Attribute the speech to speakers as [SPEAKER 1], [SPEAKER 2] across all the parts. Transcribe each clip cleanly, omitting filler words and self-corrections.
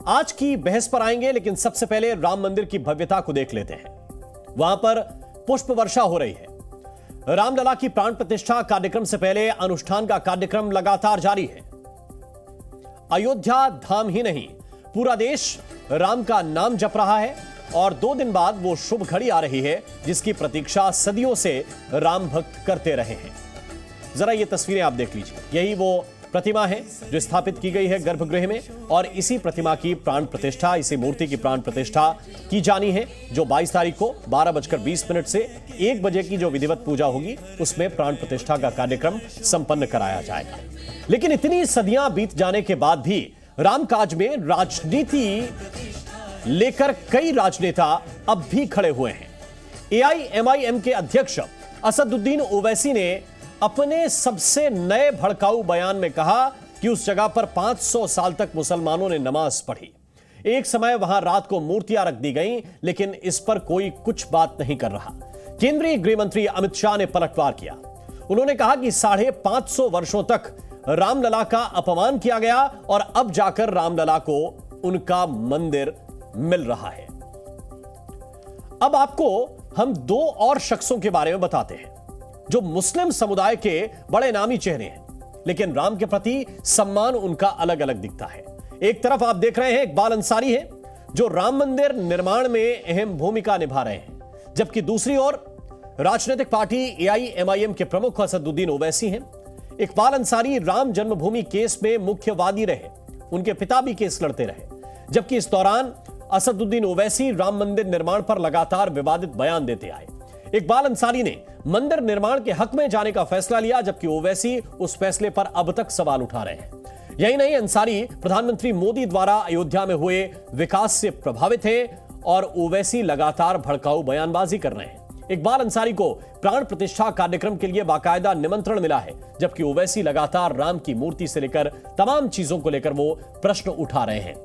[SPEAKER 1] आज की बहस पर आएंगे, लेकिन सबसे पहले राम मंदिर की भव्यता को देख लेते हैं। वहां पर पुष्प वर्षा हो रही है। रामलला की प्राण प्रतिष्ठा कार्यक्रम से पहले अनुष्ठान का कार्यक्रम लगातार जारी है। अयोध्या धाम ही नहीं, पूरा देश राम का नाम जप रहा है और 2 दिन बाद वो शुभ घड़ी आ रही है जिसकी प्रतीक्षा सदियों से राम भक्त करते रहे हैं। जरा ये तस्वीरें आप देख लीजिए। यही वो प्रतिमा है जो स्थापित की गई है गर्भगृह में और इसी प्रतिमा की प्राण प्रतिष्ठा, इसी मूर्ति की प्राण प्रतिष्ठा की जानी है, जो 22 तारीख को 12:20 से 1 बजे की जो विधिवत पूजा होगी उसमें प्राण प्रतिष्ठा का कार्यक्रम संपन्न कराया जाएगा। लेकिन इतनी सदियां बीत जाने के बाद भी रामकाज में राजनीति लेकर कई राजनेता अब भी खड़े हुए हैं। AIMIM के अध्यक्ष असदुद्दीन ओवैसी ने अपने सबसे नए भड़काऊ बयान में कहा कि उस जगह पर 500 साल तक मुसलमानों ने नमाज पढ़ी। एक समय वहां रात को मूर्तियां रख दी गईं, लेकिन इस पर कोई कुछ बात नहीं कर रहा। केंद्रीय गृह मंत्री अमित शाह ने पलटवार किया। उन्होंने कहा कि 550 वर्षों तक रामलला का अपमान किया गया और अब जाकर रामलला को उनका मंदिर मिल रहा है। अब आपको हम 2 और शख्सों के बारे में बताते हैं जो मुस्लिम समुदाय के बड़े नामी चेहरे हैं, लेकिन राम के प्रति सम्मान उनका अलग अलग दिखता है। एक तरफ आप देख रहे हैं इकबाल अंसारी है जो राम मंदिर निर्माण में अहम भूमिका निभा रहे हैं, जबकि दूसरी ओर राजनीतिक पार्टी AIMIM के प्रमुख असदुद्दीन ओवैसी हैं। इकबाल अंसारी राम जन्मभूमि केस में मुख्य वादी रहे, उनके पिता भी केस लड़ते रहे, जबकि इस दौरान असदुद्दीन ओवैसी राम मंदिर निर्माण पर लगातार विवादित बयान देते आए। इकबाल अंसारी ने मंदिर निर्माण के हक में जाने का फैसला लिया, जबकि ओवैसी उस फैसले पर अब तक सवाल उठा रहे हैं। यही नहीं, अंसारी प्रधानमंत्री मोदी द्वारा अयोध्या में हुए विकास से प्रभावित हैं और ओवैसी लगातार भड़काऊ बयानबाजी कर रहे हैं। इकबाल अंसारी को प्राण प्रतिष्ठा कार्यक्रम के लिए बाकायदा निमंत्रण मिला है, जबकि ओवैसी लगातार राम की मूर्ति से लेकर तमाम चीजों को लेकर वो प्रश्न उठा रहे हैं।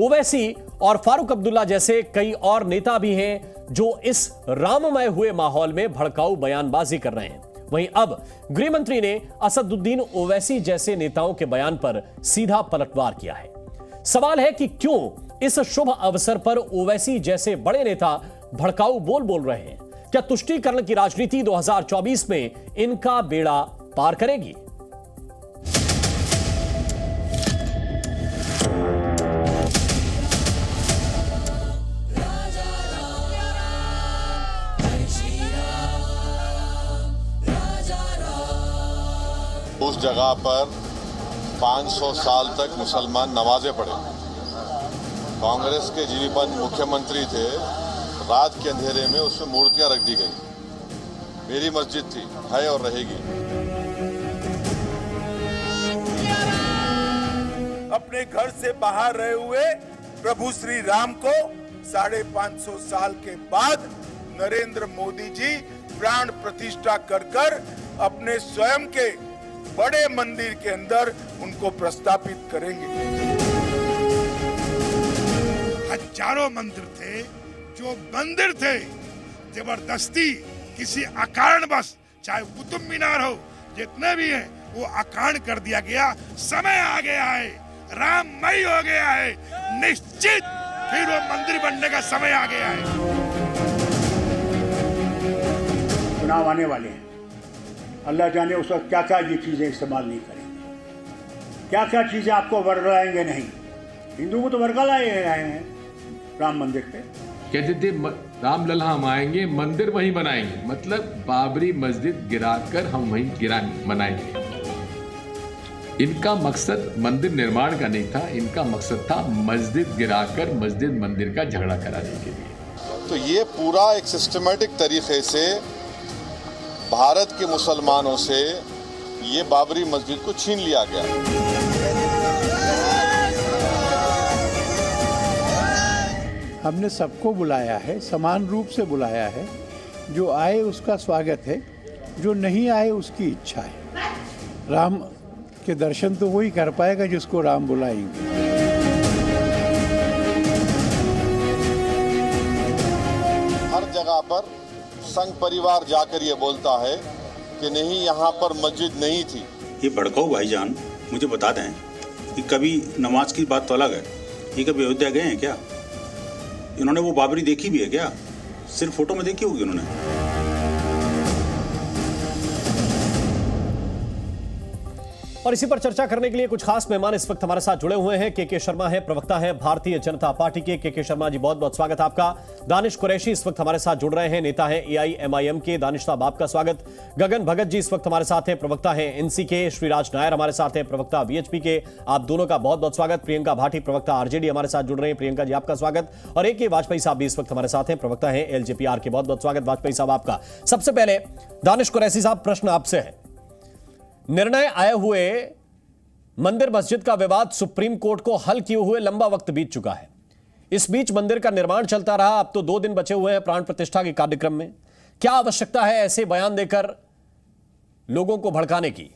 [SPEAKER 1] ओवैसी और फारूक अब्दुल्ला जैसे कई और नेता भी हैं जो इस राममय हुए माहौल में भड़काऊ बयानबाजी कर रहे हैं। वहीं अब गृह मंत्री ने असदुद्दीन ओवैसी जैसे नेताओं के बयान पर सीधा पलटवार किया है। सवाल है कि क्यों इस शुभ अवसर पर ओवैसी जैसे बड़े नेता भड़काऊ बोल रहे हैं? क्या तुष्टीकरण की राजनीति 2024 में इनका बेड़ा पार करेगी?
[SPEAKER 2] उस जगह पर 500 साल तक मुसलमान नमाजें पढ़े। कांग्रेस के जीवन मुख्यमंत्री थे, रात के अंधेरे में उसमें मूर्तियां रख दी गई। मेरी मस्जिद थी, है और रहेगी।
[SPEAKER 3] अपने घर से बाहर रहे हुए प्रभु श्री राम को 550 साल के बाद नरेंद्र मोदी जी प्राण प्रतिष्ठा कर अपने स्वयं के बड़े मंदिर के अंदर उनको प्रस्थापित करेंगे।
[SPEAKER 4] हजारों मंदिर थे जो मंदिर थे, जबरदस्ती किसी अकारणवश, चाहे कुतुब मीनार हो, जितने भी हैं, वो अकारण कर दिया गया। समय आ गया है, राममय हो गया है, निश्चित फिर वो मंदिर बनने का समय आ गया है।
[SPEAKER 5] चुनाव आने वाले हैं, अल्लाह जाने उस वक्त क्या क्या ये चीज़ें इस्तेमाल नहीं करेंगे, क्या क्या चीज़ें आपको वर्गलाएंगे नहीं। हिंदू को तो वर्गलाए हैं राम मंदिर पे।
[SPEAKER 6] कहते थे रामलला हम आएंगे, मंदिर वहीं बनाएंगे, मतलब बाबरी मस्जिद गिराकर हम वहीं बनाएंगे। इनका मकसद मंदिर निर्माण का नहीं था, इनका मकसद था मस्जिद गिराकर मस्जिद मंदिर का झगड़ा कराने के लिए।
[SPEAKER 2] तो ये पूरा एक सिस्टमेटिक तरीके से भारत के मुसलमानों से ये बाबरी मस्जिद को छीन लिया गया।
[SPEAKER 7] हमने सबको बुलाया है, समान रूप से बुलाया है। जो आए उसका स्वागत है, जो नहीं आए उसकी इच्छा है। राम के दर्शन तो वही कर पाएगा जिसको राम बुलाएंगे।
[SPEAKER 2] हर जगह पर संघ परिवार जाकर ये बोलता है कि नहीं, यहाँ पर मस्जिद नहीं थी।
[SPEAKER 8] ये भड़काऊ भाईजान मुझे बता दें कि कभी नमाज की बात तो अलग है, ये कभी अयोध्या गए हैं क्या? इन्होंने वो बाबरी देखी भी है क्या? सिर्फ फोटो में देखी होगी उन्होंने।
[SPEAKER 1] और इसी पर चर्चा करने के लिए कुछ खास मेहमान इस वक्त हमारे साथ जुड़े हुए हैं। के शर्मा है, प्रवक्ता है भारतीय जनता पार्टी के शर्मा जी, बहुत बहुत स्वागत आपका। दानिश कुरैशी इस वक्त हमारे साथ जुड़ रहे हैं, नेता है AIMIM के। दानिश साहब आपका स्वागत। गगन भगत जी इस वक्त हमारे साथ हैं, प्रवक्ता है NC के। श्रीराज नायर हमारे साथ हैं, प्रवक्ता VHP के। आप दोनों का बहुत बहुत स्वागत। प्रियंका भाटी, प्रवक्ता RJD हमारे साथ जुड़ रहे हैं। प्रियंका जी आपका स्वागत। और AK वाजपेयी साहब भी इस वक्त हमारे साथ हैं, प्रवक्ता है LJPR के। बहुत बहुत स्वागत वाजपेयी साहब आपका। सबसे पहले दानिश कुरैशी साहब, प्रश्न आपसे है। निर्णय आए हुए मंदिर मस्जिद का विवाद सुप्रीम कोर्ट को हल किए हुए लंबा वक्त बीत चुका है। इस बीच मंदिर का निर्माण चलता रहा। अब तो 2 दिन बचे हुए हैं प्राण प्रतिष्ठा के कार्यक्रम में। क्या आवश्यकता है ऐसे बयान देकर लोगों को भड़काने की?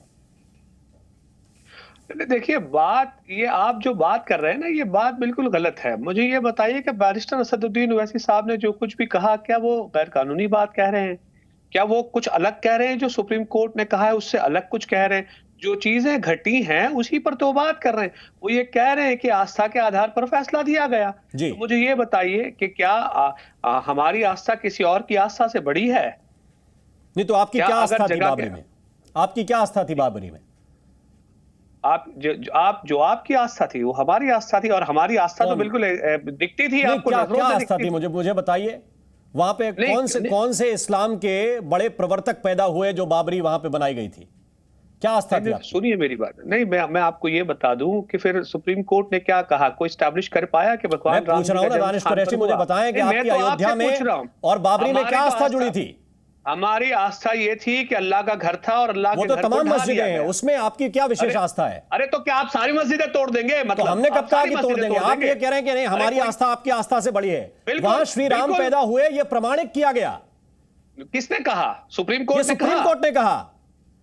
[SPEAKER 9] देखिए, बात ये आप जो बात कर रहे हैं ना, ये बात बिल्कुल गलत है। मुझे ये बताइए कि बैरिस्टर असदुद्दीन ओवैसी साहब ने जो कुछ भी कहा, क्या वो गैर कानूनी बात कह रहे हैं? क्या वो कुछ अलग कह रहे हैं? जो सुप्रीम कोर्ट ने कहा है उससे अलग कुछ कह रहे हैं? जो चीजें घटी हैं उसी पर तो बात कर रहे हैं। वो ये कह रहे हैं कि आस्था के आधार पर फैसला दिया गया। तो मुझे ये बताइए कि क्या हमारी आस्था किसी और की आस्था से बड़ी है?
[SPEAKER 1] नहीं तो आपकी क्या आस्था थी बाबरी में? आपकी क्या आस्था थी बाबरी में?
[SPEAKER 9] आपकी आस्था थी वो हमारी आस्था थी, और हमारी आस्था तो बिल्कुल दिखती थी आपको।
[SPEAKER 1] क्या आस्था थी मुझे बताइए। वहां पे कौन से इस्लाम के बड़े प्रवर्तक पैदा हुए जो बाबरी वहां पे बनाई गई थी? क्या आस्था थी?
[SPEAKER 9] सुनिए मेरी बात। नहीं, मैं आपको ये बता दूं कि फिर सुप्रीम कोर्ट ने क्या कहा, कोई स्टैब्लिश कर पाया कि भगवान राम?
[SPEAKER 1] पूछ रहा हूं ना दानिश कुरैशी, मुझे बताएं कि आपकी अयोध्या में और बाबरी में क्या आस्था जुड़ी थी?
[SPEAKER 9] हमारी आस्था ये थी कि अल्लाह का घर था और अल्लाह के
[SPEAKER 1] घर तो तमाम मस्जिदें हैं, उसमें आपकी क्या विशेष आस्था है?
[SPEAKER 9] अरे तो क्या आप सारी मस्जिदें तोड़ देंगे? मतलब
[SPEAKER 1] तो हमने कब कहा कि तोड़ देंगे? आप ये कह रहे हैं कि नहीं हमारी आस्था आपकी आस्था से बड़ी है। वहां श्री राम पैदा हुए, ये प्रमाणित किया गया।
[SPEAKER 9] किसने कहा? सुप्रीम कोर्ट
[SPEAKER 1] ने कहा।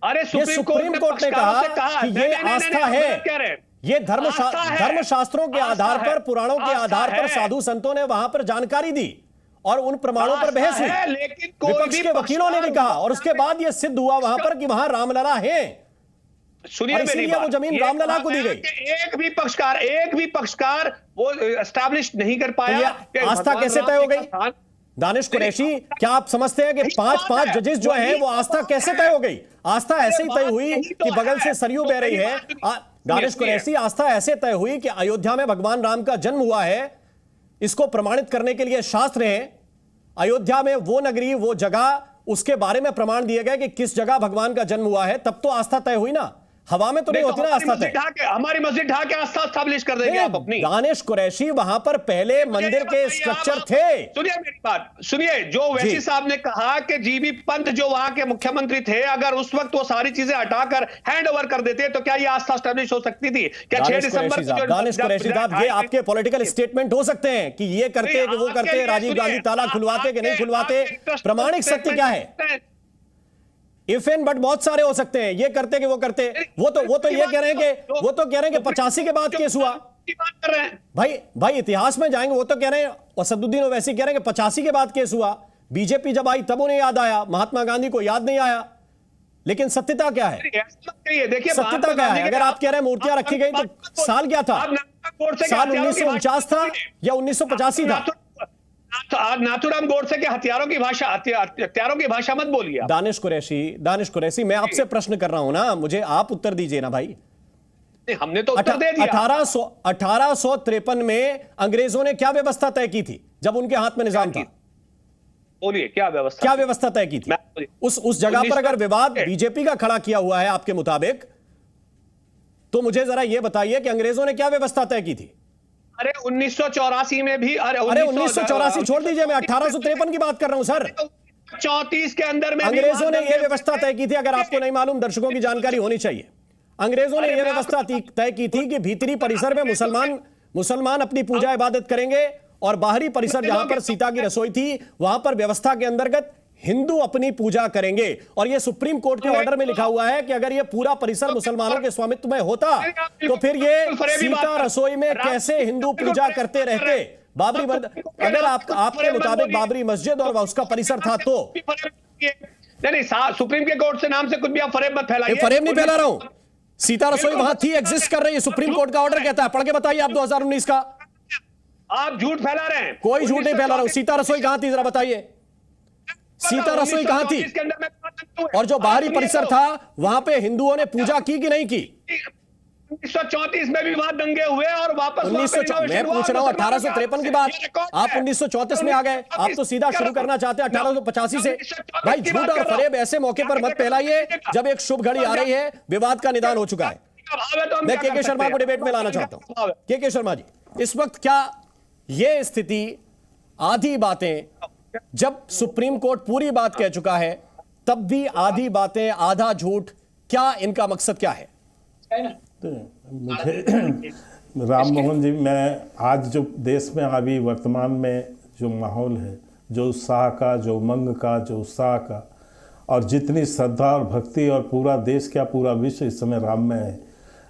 [SPEAKER 9] अरे
[SPEAKER 1] सुप्रीम कोर्ट ने कहा कि ये आस्था है, ये धर्मशास्त्रों के आधार पर, पुराणों के आधार पर साधु संतों ने वहां पर जानकारी दी और उन प्रमाणों पर बहस हुई।
[SPEAKER 9] लेकिन
[SPEAKER 1] विपक्ष के वकीलों ने भी कहा और उसके बाद ये सिद्ध हुआ वहां पर कि वहां रामलला है।
[SPEAKER 9] सुनिए मेरी बात,
[SPEAKER 1] वो जमीन रामलला को दी गई।
[SPEAKER 9] एक भी पक्षकार वो एस्टैब्लिश नहीं कर पाया।
[SPEAKER 1] आस्था कैसे तय हो गई? दानिश कुरैशी, क्या आप समझते हैं कि 5 जजेस जो हैं वो आस्था कैसे तय हो गई? आस्था ऐसे ही तय हुई कि बगल से सरयू बह रही है। दानिश कुरैशी, आस्था ऐसे तय हुई कि अयोध्या में भगवान राम का जन्म हुआ है, इसको प्रमाणित करने के लिए शास्त्र हैं। अयोध्या में वो नगरी, वो जगह, उसके बारे में प्रमाण दिए गए कि किस जगह भगवान का जन्म हुआ है, तब तो आस्था तय हुई ना। हवा में तो नहीं होती ना आस्था तय।
[SPEAKER 9] हमारी मस्जिद ढा के आस्था एस्टैब्लिश कर देंगे आप अपनी।
[SPEAKER 1] दानिश कुरैशी, वहां पर पहले मंदिर के स्ट्रक्चर थे।
[SPEAKER 9] सुनिए मेरी बात, सुनिए। जो ओवैसी साहब ने कहा कि जीबी पंत जो वहां के मुख्यमंत्री थे, अगर उस वक्त वो सारी चीजें हटाकर हैंड ओवर कर देते तो क्या ये आस्था एस्टैब्लिश हो सकती थी? क्या 6 दिसंबर को?
[SPEAKER 1] दानिश कुरैशी साहब, ये आपके पॉलिटिकल स्टेटमेंट हो सकते हैं कि ये करते कि वो करते, राजीव गांधी ताला खुलवाते कि नहीं खुलवाते। प्रमाणिक सत्य क्या है? इफ एंड बट बहुत सारे हो सकते हैं, ये करते कि वो करते। वो तो ये कह रहे हैं कि 85 के बाद केस हुआ। भाई इतिहास में जाएंगे। वो तो कह रहे हैं, असदुद्दीन ओवैसी कह रहे हैं कि 85 के बाद केस हुआ। बीजेपी जब आई तब उन्हें याद आया, महात्मा गांधी को याद नहीं आया। लेकिन सत्यता क्या है? सत्यता क्या है? अगर आप कह रहे हैं मूर्तियां रखी गई तो साल क्या था? साल 1949 था या 1985 था?
[SPEAKER 9] तो आज नाथूराम गोडसे के हथियारों की भाषा मत बोलिए।
[SPEAKER 1] दानिश कुरैशी, मैं आपसे प्रश्न कर रहा हूं ना, मुझे आप उत्तर दीजिए ना भाई।
[SPEAKER 9] हमने तो उत्तर दे दिया।
[SPEAKER 1] 1853 में अंग्रेजों ने क्या व्यवस्था तय की थी जब उनके हाथ में निजाम था?
[SPEAKER 9] बोलिए, क्या
[SPEAKER 1] व्यवस्था तय की थी? उस जगह पर अगर विवाद बीजेपी का खड़ा किया हुआ है आपके मुताबिक, तो मुझे जरा यह बताइए कि अंग्रेजों ने क्या व्यवस्था तय की थी?
[SPEAKER 9] अरे 1984 में भी। अरे
[SPEAKER 1] 1984 छोड़ दीजिए, मैं 1853 की बात कर रहा हूं सर।
[SPEAKER 9] 34 के अंदर में
[SPEAKER 1] अंग्रेजों ने यह व्यवस्था तय की थी, अगर आपको नहीं मालूम, दर्शकों की जानकारी होनी चाहिए। अंग्रेजों ने यह व्यवस्था तय की थी कि भीतरी परिसर में मुसलमान अपनी पूजा इबादत करेंगे और बाहरी परिसर जहां पर सीता की रसोई थी, वहां पर व्यवस्था के अंतर्गत हिंदू अपनी पूजा करेंगे। और यह सुप्रीम कोर्ट के ऑर्डर में लिखा हुआ है कि अगर यह पूरा परिसर मुसलमानों के स्वामित्व में होता तो फिर यह सीता रसोई में कैसे हिंदू पूजा करते रहते? अगर आपके मुताबिक बाबरी मस्जिद और उसका परिसर था तो
[SPEAKER 9] नहीं, सुप्रीम के कोर्ट से नाम से कुछ भी आप फरेब मत फैलाइए।
[SPEAKER 1] फरेब नहीं फैला रहा हूं। सीता रसोई वहां थी, एग्जिस्ट कर रही है, सुप्रीम कोर्ट का ऑर्डर कहता है। पढ़ के बताइए आप 2019 का।
[SPEAKER 9] आप झूठ फैला रहे हैं।
[SPEAKER 1] कोई झूठ नहीं फैला रहा हूं। सीता रसोई कहां थी, जरा बताइए, सीता रसोई कहां थी?
[SPEAKER 9] के अंदर मैं
[SPEAKER 1] और जो बाहरी परिसर था वहां पे हिंदुओं ने पूजा की कि नहीं की?
[SPEAKER 9] 1934 में भी वहां दंगे हुए और वापस
[SPEAKER 1] 1934 मैं पूछ रहा हूं 1853 की बात, आप 1934 में आ गए। आप तो सीधा शुरू करना चाहते हैं 1885 से। भाई झूठ और फरेब ऐसे मौके पर मत फैलाइए जब एक शुभ घड़ी आ रही है, विवाद का निदान हो चुका है। मैं के शर्मा को डिबेट में लाना चाहता हूं। के शर्मा जी, इस वक्त क्या ये स्थिति, आधी बातें, जब सुप्रीम कोर्ट पूरी बात कह चुका है तब भी आधी बातें, आधा झूठ, क्या इनका मकसद क्या है?
[SPEAKER 10] मुझे राम मोहन जी, मैं आज जो देश में अभी वर्तमान में जो माहौल है, जो उत्साह का, जो उमंग का, जो उत्साह का, और जितनी श्रद्धा और भक्ति, और पूरा देश क्या पूरा विश्व इस समय राम में है,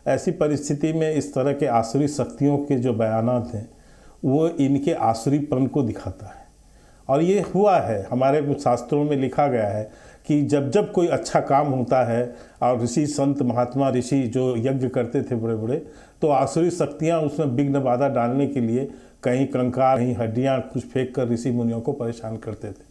[SPEAKER 10] ऐसी परिस्थिति में इस तरह के आसुरी शक्तियों के जो बयानात हैं वो इनके आसुरीपन को दिखाता है। और ये हुआ है, हमारे शास्त्रों में लिखा गया है कि जब जब कोई अच्छा काम होता है और ऋषि संत महात्मा ऋषि जो यज्ञ करते थे बड़े बड़े, तो आसुरी शक्तियाँ उसमें विघ्न बाधा डालने के लिए कहीं कंकाल, कहीं हड्डियाँ कुछ फेंक कर ऋषि मुनियों को परेशान करते थे।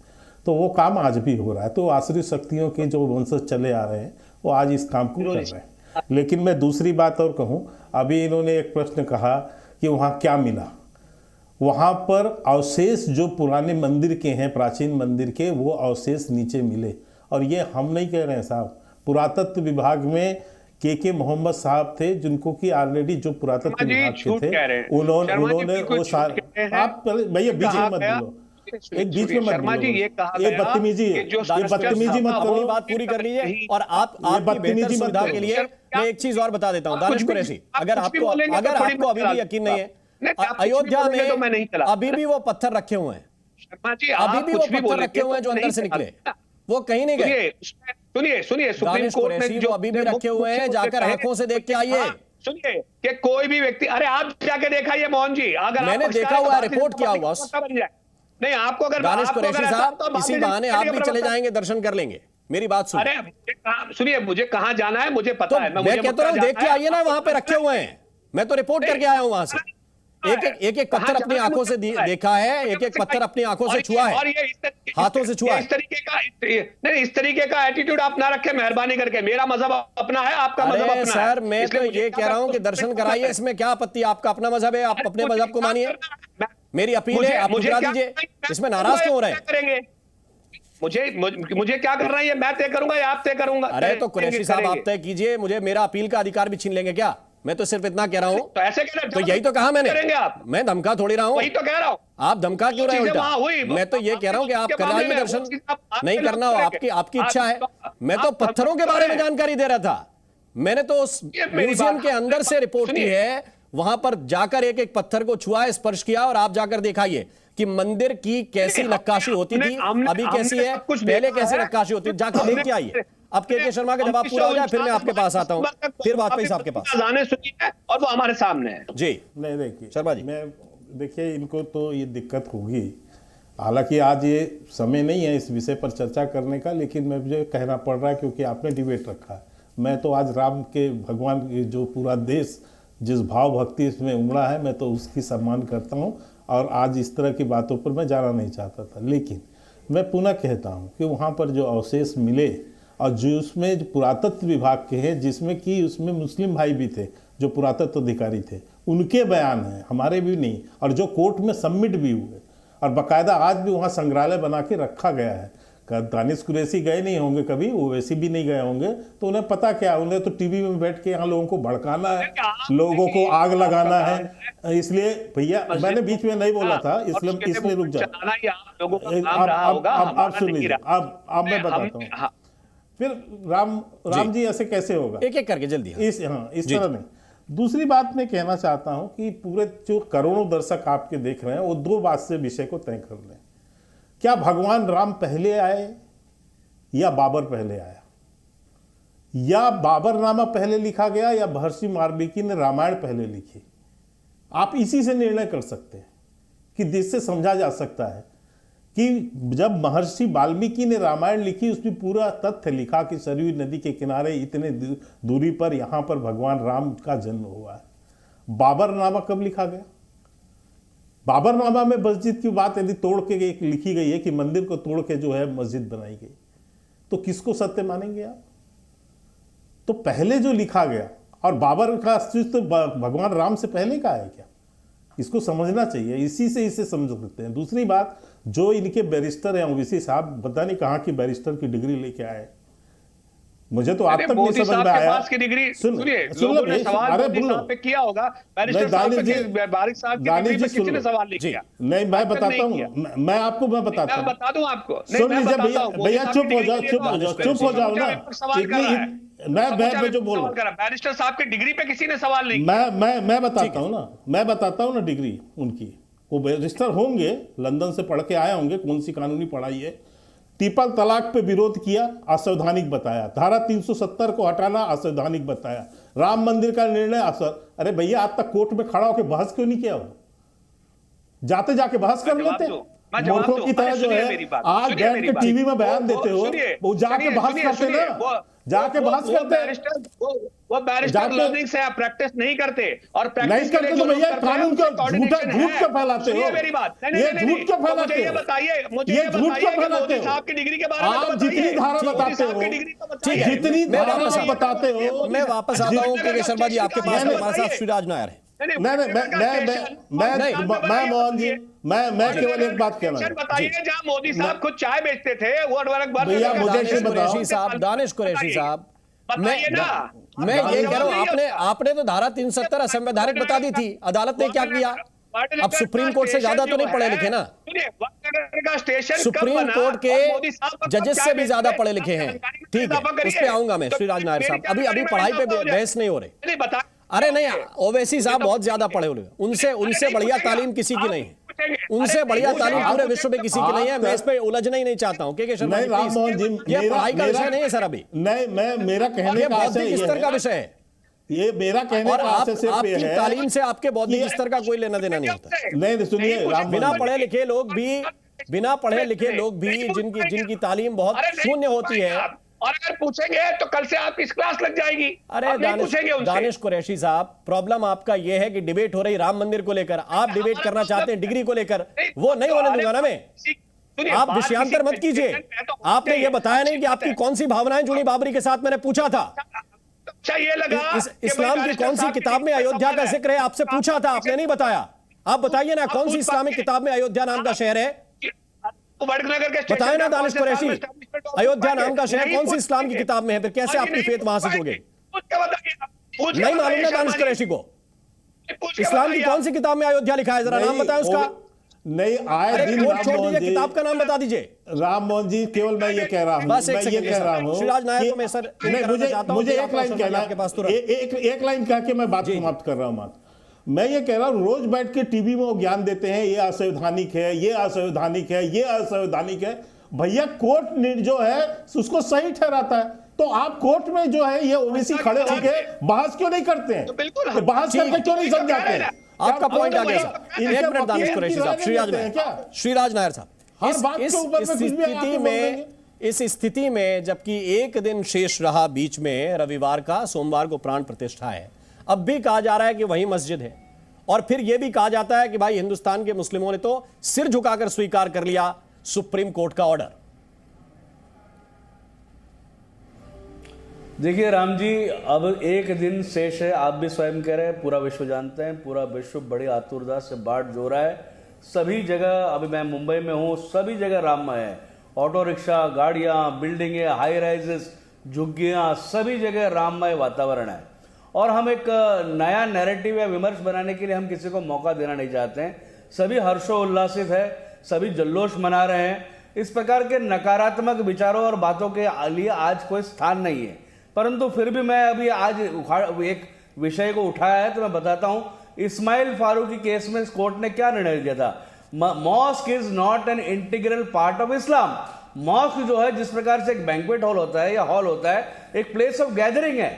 [SPEAKER 10] तो वो काम आज भी हो रहा है। तो आसुरी शक्तियों के जो वंशज चले आ रहे हैं वो आज इस काम को कर रहे हैं। लेकिन मैं दूसरी बात और कहूँ, अभी इन्होंने एक प्रश्न कहा कि वहाँ क्या मिला। वहाँ पर अवशेष जो पुराने मंदिर के हैं, प्राचीन मंदिर के, वो अवशेष नीचे मिले। और ये हम नहीं कह रहे हैं साहब, पुरातत्व विभाग में के मोहम्मद साहब थे, जिनको कि ऑलरेडी जो पुरातत्व विभाग के थे उन्होंने वो सारे, आप भैया बीच में मत बोलो, एक बीच में मत बोलो, ये बदतमीजी है, ये बदतमीजी मत करो।
[SPEAKER 1] बात पूरी कर लीजिए। और आप बदतमीजी मत के लिए मैं एक चीज और बता देता हूं दानिश कुरैशी, अगर आपको अभी भी यकीन नहीं है, अयोध्या में अभी भी वो पत्थर रखे हुए हैं, अभी भी वो पत्थर रखे हुए हैं जो अंदर से निकले, वो कहीं नहीं गए।
[SPEAKER 9] सुनिए सुप्रीम कोर्ट में जो
[SPEAKER 1] अभी भी रखे हुए हैं, जाकर आंखों से देख के आइए।
[SPEAKER 9] सुनिए कि कोई भी व्यक्ति, अरे आप जाके देखाइए मोहन जी, अगर
[SPEAKER 1] मैंने देखा हुआ है, रिपोर्ट किया हुआ।
[SPEAKER 9] नहीं, आपको अगर
[SPEAKER 1] दानिश कुरैशी साहब, इसी बहाने आप भी चले जाएंगे, दर्शन कर लेंगे। मेरी बात सुनिए।
[SPEAKER 9] अरे सुनिए, मुझे कहां जाना है मुझे पता है।
[SPEAKER 1] मैं कहता हूं देख के आइए ना, वहां पे रखे हुए हैं। मैं तो रिपोर्ट करके आया हूं वहां से। एक पत्थर अपनी आंखों से देखा है, एक पत्थर अपनी आंखों से छुआ है, हाथों से छुआ है।
[SPEAKER 9] इस तरीके का एटीट्यूड आप ना रखें मेहरबानी करके। मेरा मजहब अपना है, आपका मजहब अपना है।
[SPEAKER 1] सर मैं तो ये कह रहा हूं कि दर्शन कराइए, इसमें क्या आपत्ति? आपका अपना मजहब है, आप अपने मजहब को मानिए। मेरी अपील है, आप ठुकरा दीजिए। इसमें नाराज क्यों हो रहे हैं?
[SPEAKER 9] मुझे क्या करना है, मैं तय करूंगा या आप तय करूंगा?
[SPEAKER 1] अरे तो कुरैशी साहब आप तय कीजिए। मुझे मेरा अपील का अधिकार भी छीन लेंगे क्या? मैं तो सिर्फ इतना कह रहा हूं।
[SPEAKER 9] तो ऐसे
[SPEAKER 1] तो यही तो कहा मैंने।
[SPEAKER 9] आप?
[SPEAKER 1] मैं धमका थोड़ी रहा हूं।
[SPEAKER 9] वही तो कह रहा हूं।
[SPEAKER 1] आप धमका क्यों रहे उल्टा? मैं तो ये कह रहा हूं कि आप कराइए दर्शन, नहीं करना हो आपकी इच्छा है। मैं तो पत्थरों के बारे में जानकारी दे रहा था। मैंने तो उस म्यूजियम के अंदर से रिपोर्ट की है, वहां पर जाकर एक एक पत्थर को छुआ, स्पर्श किया, और आप जाकर दिखाइए कि मंदिर की कैसी नक्काशी होती थी, अभी कैसी है, पहले कैसी नक्काशी होती थी, जाकर देख के आइए। अब के शर्मा का जवाब पूरा हो जाए फिर मैं आपके पास आता हूं, फिर वाजपेयी साहब के पास।
[SPEAKER 9] गाने सुनिए और वो हमारे सामने है
[SPEAKER 1] जी।
[SPEAKER 10] नहीं देखिए
[SPEAKER 1] शर्मा जी,
[SPEAKER 10] मैं देखिए इनको तो ये दिक्कत होगी। हालांकि आज ये समय नहीं है इस विषय पर चर्चा करने का, लेकिन मैं मुझे कहना पड़ रहा है क्योंकि आपने डिबेट रखा है। मैं तो आज राम के भगवान जो पूरा देश जिस भाव भक्ति इसमें उमड़ा है, मैं तो उसकी सम्मान करता हूँ और आज इस तरह की बातों पर मैं जाना नहीं चाहता था। लेकिन मैं पुनः कहता हूँ कि वहाँ पर जो अवशेष मिले और जो उसमें जो पुरातत्व विभाग के हैं, जिसमें कि उसमें मुस्लिम भाई भी थे जो पुरातत्व अधिकारी थे, उनके बयान हैं, हमारे भी नहीं, और जो कोर्ट में सबमिट भी हुए और बाकायदा आज भी वहाँ संग्रहालय बना के रखा गया है। दानिश कुरैशी गए नहीं होंगे कभी, वो वैसे भी नहीं गए होंगे, तो उन्हें पता क्या, उन्हें तो टीवी में बैठ के यहाँ लोगों को भड़काना है, लोगों को आग लगाना है। इसलिए भैया मैंने बीच में नहीं बोला था, इसलिए रुक जाओ। आप सुन लीजिए, अब मैं बताता हूँ। फिर राम जी ऐसे कैसे होगा,
[SPEAKER 1] एक एक करके जल्दी।
[SPEAKER 10] इस तरह नहीं। दूसरी बात मैं कहना चाहता हूँ कि पूरे जो करोड़ों दर्शक आपके देख रहे हैं वो दो बात से विषय को तय कर लें। क्या भगवान राम पहले आए या बाबर पहले आया, या बाबरनामा पहले लिखा गया या महर्षि वाल्मीकि ने रामायण पहले लिखी? आप इसी से निर्णय कर सकते हैं कि जिससे समझा जा सकता है कि जब महर्षि वाल्मीकि ने रामायण लिखी उसमें पूरा तथ्य लिखा कि सरयू नदी के किनारे इतने दूरी पर यहाँ पर भगवान राम का जन्म हुआ है। बाबरनामा कब लिखा गया? बाबरनामा में मस्जिद की बात यदि तोड़ के एक लिखी गई है कि मंदिर को तोड़ के जो है मस्जिद बनाई गई, तो किसको सत्य मानेंगे आप? तो पहले जो लिखा गया, और बाबर का अस्तित्व भगवान राम से पहले का है क्या? इसको समझना चाहिए, इसी से इसे समझ सकते हैं। दूसरी बात, जो इनके बैरिस्टर हैं ओवैसी साहब, पता नहीं कहाँ की बैरिस्टर की डिग्री लेके आए, मुझे तो आज तक नहीं समझ में आया।
[SPEAKER 9] सुनिए, लोगों ने सवाल मोदी साहब पे किया होगा, बैरिस्टर साहब पे, बारिक साहब की डिग्री पे किसी ने सवाल नहीं किया।
[SPEAKER 10] नहीं, मैं बताता हूँ, मैं बताता हूँ,
[SPEAKER 9] बता दूं आपको।
[SPEAKER 10] सुन लीजिए भैया, चुप हो जाओ ना। मैं जो बोल रहा हूँ,
[SPEAKER 9] बैरिस्टर साहब की डिग्री पे किसी ने सवाल नहीं किया।
[SPEAKER 10] मैं बताता हूँ ना डिग्री उनकी। वो बैरिस्टर होंगे, लंदन से पढ़ के आए होंगे, कौन सी कानूनी पढ़ाई है। ट्रिपल तलाक पे विरोध किया, असंवैधानिक बताया। धारा 370 को हटाना, असंवैधानिक बताया। राम मंदिर का निर्णय अरे भैया, आज तक कोर्ट में खड़ा होकर बहस क्यों नहीं किया? जाते जाके बहस कर लेते, मूर्खों की तरह जो है आज बैठ के टीवी में बयान देते हो, वो जाके बहस करते ना, जाके बहस करते।
[SPEAKER 9] वो बैरिस्टर लर्निंग से आप प्रैक्टिस नहीं करते, और
[SPEAKER 10] नहीं करते तो भैया कानून को झूठ क्यों फैलाते हो?
[SPEAKER 9] मेरी बात,
[SPEAKER 10] ये झूठ क्यों फैलाते हो?
[SPEAKER 9] ये बताइए, मुझे
[SPEAKER 10] ये झूठ क्यों फैलाते हो?
[SPEAKER 9] आपकी डिग्री के बारे में
[SPEAKER 10] आप जितनी धारा बताते हो, जितनी धारा बताते हो।
[SPEAKER 1] मैं वापस आता हूँ के शर्मा जी, आपके पास हमारे साथ श्रीराज नायर है।
[SPEAKER 10] मैं मोहन जी, मैं केवल एक बात कह रहा हूँ,
[SPEAKER 9] बताइए, जहाँ मोदी साहब खुद चाय बेचते थे, वो
[SPEAKER 10] भैया मुझे
[SPEAKER 1] कुरैशी साहब, दानिश कुरैशी साहब, मैं ये कह रहा हूँ, आपने तो धारा 370 असंवैधानिक बता दी थी, अदालत ने क्या किया? अब सुप्रीम कोर्ट से ज्यादा तो नहीं पढ़े लिखे ना, सुप्रीम कोर्ट के जजेस से भी ज्यादा पढ़े लिखे हैं। ठीक है, उस पे आऊंगा मैं, श्रीराज नायर साहब। अभी पढ़ाई पे बहस नहीं हो रही। अरे नहीं, ओवैसी साहब बहुत ज्यादा पढ़े हुए, उनसे बढ़िया तालीम किसी की नहीं है, उनसे बढ़िया तालीम पूरे विश्व में किसी की नहीं है। मैं इस पे उलझना ही नहीं चाहता हूँ, क्योंकि ये पढ़ाई का विषय नहीं है सर। अभी
[SPEAKER 10] नहीं, मेरा कहने का
[SPEAKER 1] बौद्धिक स्तर का विषय है,
[SPEAKER 10] ये मेरा कहने का
[SPEAKER 1] आपकी तालीम से आपके बौद्धिक स्तर का कोई लेना देना नहीं होता।
[SPEAKER 10] नहीं सुनिए,
[SPEAKER 1] बिना पढ़े लिखे लोग भी जिनकी तालीम बहुत शून्य होती है,
[SPEAKER 9] और अगर पूछेंगे तो कल से आपकी क्लास लग जाएगी।
[SPEAKER 1] अरे दानिश कुरैशी साहब, प्रॉब्लम आपका यह है कि डिबेट हो रही राम मंदिर को लेकर, आप डिबेट करना चाहते हैं डिग्री को लेकर, वो नहीं होने दूंगा ना मैं। आप विषयांतर मत कीजिए। आपने ये बताया नहीं कि आपकी कौन सी भावनाएं जुड़ी बाबरी के साथ, मैंने पूछा था।
[SPEAKER 9] अच्छा, ये लगा
[SPEAKER 1] इस्लाम की कौन सी किताब में अयोध्या का जिक्र है, आपसे पूछा था, आपने नहीं बताया। आप बताइए ना, कौन सी इस्लामिक किताब में अयोध्या नाम का शहर है? बताए ना दानिश कुरैशी, अयोध्या नाम का शहर कौन सी इस्लाम की किताब में है? फिर कैसे आपकी फेत वहां से जोगे? नहीं मालूम ना दानिश कुरैशी को इस्लाम की कौन सी किताब में अयोध्या लिखा है? जरा नाम बताएं उसका।
[SPEAKER 10] नहीं, आए दिन
[SPEAKER 1] किताब का नाम बता दीजिए।
[SPEAKER 10] राम मोहन जी, केवल मैं ये कह रहा हूँ,
[SPEAKER 1] बस एक श्रीराज नायर को मैं सर
[SPEAKER 10] मुझे एक लाइन कहना, एक लाइन कह के मैं बात समाप्त कर रहा हूँ। मैं ये कह रहा हूं, रोज बैठ के टीवी में वो ज्ञान देते हैं, ये असंवैधानिक है, ये असंवैधानिक है, ये असंवैधानिक है। भैया कोर्ट जो है उसको सही ठहराता है, तो आप कोर्ट में जो है ये ओवैसी खड़े होकर बहस क्यों नहीं करते हैं? तो बहस करके क्यों नहीं समझाते हैं?
[SPEAKER 1] आपका पॉइंट आ गया सर। एक मिनट दानिश कुरैशी साहब, श्रीराज नायर साहब, इस स्थिति में जबकि एक दिन शेष रहा बीच में, रविवार का, सोमवार को प्राण प्रतिष्ठा है, अब भी कहा जा रहा है कि वही मस्जिद है, और फिर यह भी कहा जाता है कि भाई हिंदुस्तान के मुस्लिमों ने तो सिर झुकाकर स्वीकार कर लिया सुप्रीम कोर्ट का ऑर्डर।
[SPEAKER 11] देखिए राम जी, अब एक दिन शेष है, आप भी स्वयं कह रहे हैं, पूरा विश्व जानते हैं, पूरा विश्व बड़ी आतुरता से बाट जो रहा है। सभी जगह, अभी मैं मुंबई में हूं, सभी जगह राममय है। ऑटो रिक्शा, गाड़ियां, बिल्डिंगें, हाई राइजेस, झुग्गियां, सभी जगह राममय वातावरण है। और हम एक नया नैरेटिव या विमर्श बनाने के लिए हम किसी को मौका देना नहीं चाहते हैं। सभी हर्षोल्लासित है, सभी जल्लोष मना रहे हैं। इस प्रकार के नकारात्मक विचारों और बातों के लिए आज कोई स्थान नहीं है, परंतु फिर भी मैं अभी आज एक विषय को उठाया है तो मैं बताता हूं। इस्माइल फारूकी केस में कोर्ट ने क्या निर्णय दिया था? Mosque is not an integral part of Islam. Mosque जो है, जिस प्रकार से एक बैंक्वेट हॉल होता है या हॉल होता है, एक प्लेस ऑफ गैदरिंग है।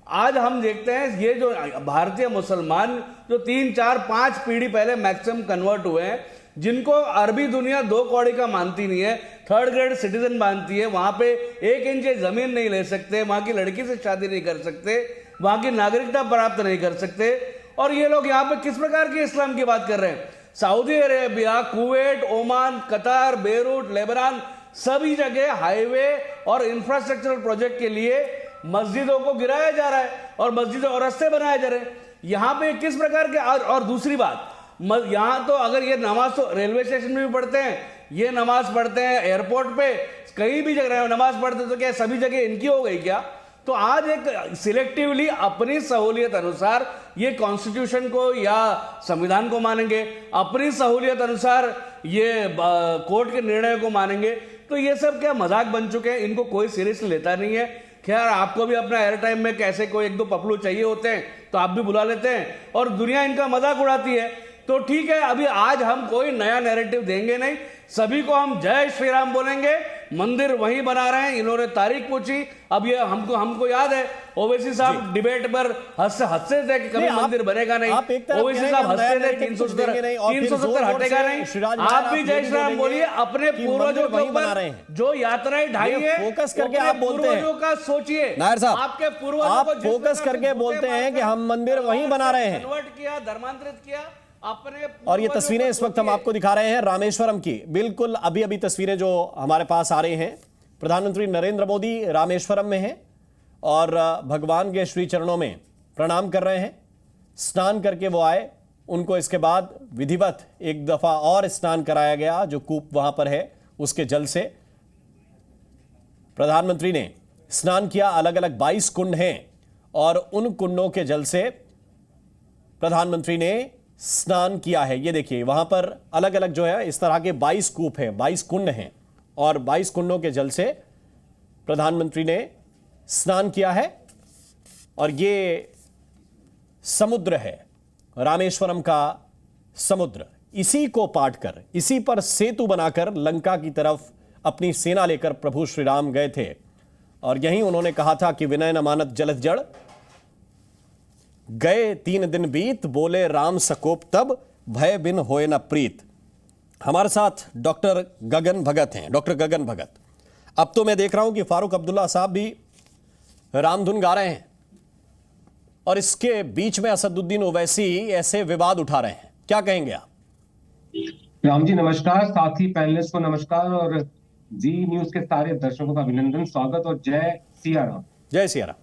[SPEAKER 11] आज हम देखते हैं ये जो भारतीय मुसलमान जो 3, 4, 5 पीढ़ी पहले मैक्सिमम कन्वर्ट हुए हैं, जिनको अरबी दुनिया 2 कौड़ी का मानती नहीं है, 3rd ग्रेड सिटीजन मानती है, वहां पे 1 इंच जमीन नहीं ले सकते, वहां की लड़की से शादी नहीं कर सकते, वहां की नागरिकता प्राप्त नहीं कर सकते, और ये लोग यहाँ पे किस प्रकार के इस्लाम की बात कर रहे हैं? सऊदी अरेबिया, कुवैत, ओमान, कतार, बेरूट, लेबनान, सभी जगह हाईवे और इंफ्रास्ट्रक्चरल प्रोजेक्ट के लिए मस्जिदों को गिराया जा रहा है और मस्जिदों और रास्ते बनाए जा रहे हैं। यहां पे किस प्रकार के, और दूसरी बात, यहां तो अगर ये नमाज तो रेलवे स्टेशन में भी पढ़ते हैं, ये नमाज पढ़ते हैं एयरपोर्ट पे, कहीं भी जगह नमाज पढ़ते, तो क्या सभी जगह इनकी हो गई क्या? तो आज एक सिलेक्टिवली अपनी सहूलियत अनुसार ये कॉन्स्टिट्यूशन को या संविधान को मानेंगे, अपनी सहूलियत अनुसार ये कोर्ट के निर्णय को मानेंगे। तो ये सब क्या मजाक बन चुके हैं, इनको कोई सीरियसली लेता नहीं है। खैर, आपको भी अपना एयर टाइम में कैसे कोई एक दो पपलू चाहिए होते हैं तो आप भी बुला लेते हैं और दुनिया इनका मजाक उड़ाती है। तो ठीक है, अभी आज हम कोई नया नैरेटिव देंगे नहीं, सभी को हम जय श्री राम बोलेंगे, मंदिर वहीं बना रहे हैं। इन्होंने तारीख पूछी, अब ये हमको याद है ओवैसी साहब डिबेट पर हंसते थे कि कभी मंदिर बनेगा नहीं। ओवैसी साहब हंसते थे 370 हटेगा नहीं। आप भी जय श्री राम बोलिए, अपने पूर्वजों के ऊपर जो यात्राएं ढाई है
[SPEAKER 1] फोकस करके आप बोलते हैं,
[SPEAKER 11] का सोचिए
[SPEAKER 1] नायर साहब,
[SPEAKER 11] आपके पूर्वजों
[SPEAKER 1] आप
[SPEAKER 11] को
[SPEAKER 1] फोकस करके बोलते हैं कि हम मंदिर वहीं बना रहे हैं,
[SPEAKER 11] कन्वर्ट किया, धर्मांतरित किया अपने।
[SPEAKER 1] और ये तस्वीरें इस वक्त हम आपको दिखा रहे हैं रामेश्वरम की। बिल्कुल अभी तस्वीरें जो हमारे पास आ रही हैं, प्रधानमंत्री नरेंद्र मोदी रामेश्वरम में हैं और भगवान के श्री चरणों में प्रणाम कर रहे हैं। स्नान करके वो आए, उनको इसके बाद विधिवत एक दफा और स्नान कराया गया, जो कूप वहां पर है उसके जल से प्रधानमंत्री ने स्नान किया। अलग अलग 22 कुंड हैं और उन कुंडों के जल से प्रधानमंत्री ने स्नान किया है। ये देखिए, वहां पर अलग अलग जो है इस तरह के 22 कूप हैं, 22 कुंड हैं और 22 कुंडों के जल से प्रधानमंत्री ने स्नान किया है। और ये समुद्र है, रामेश्वरम का समुद्र। इसी को पाट कर, इसी पर सेतु बनाकर लंका की तरफ अपनी सेना लेकर प्रभु श्री राम गए थे और यहीं उन्होंने कहा था कि विनय न मानत जलध जड़, गए 3 दिन बीत, बोले राम सकोप तब, भय बिन होए न प्रीत। हमारे साथ डॉक्टर गगन भगत हैं। डॉक्टर गगन भगत, अब तो मैं देख रहा हूं कि फारूक अब्दुल्ला साहब भी रामधुन गा रहे हैं और इसके बीच में असदुद्दीन ओवैसी ऐसे विवाद उठा रहे हैं, क्या कहेंगे आप?
[SPEAKER 12] राम जी नमस्कार, साथी पैनलिस्ट को नमस्कार और जी न्यूज के सारे दर्शकों का अभिनंदन, स्वागत और जय सिया राम।
[SPEAKER 1] जय सिया राम।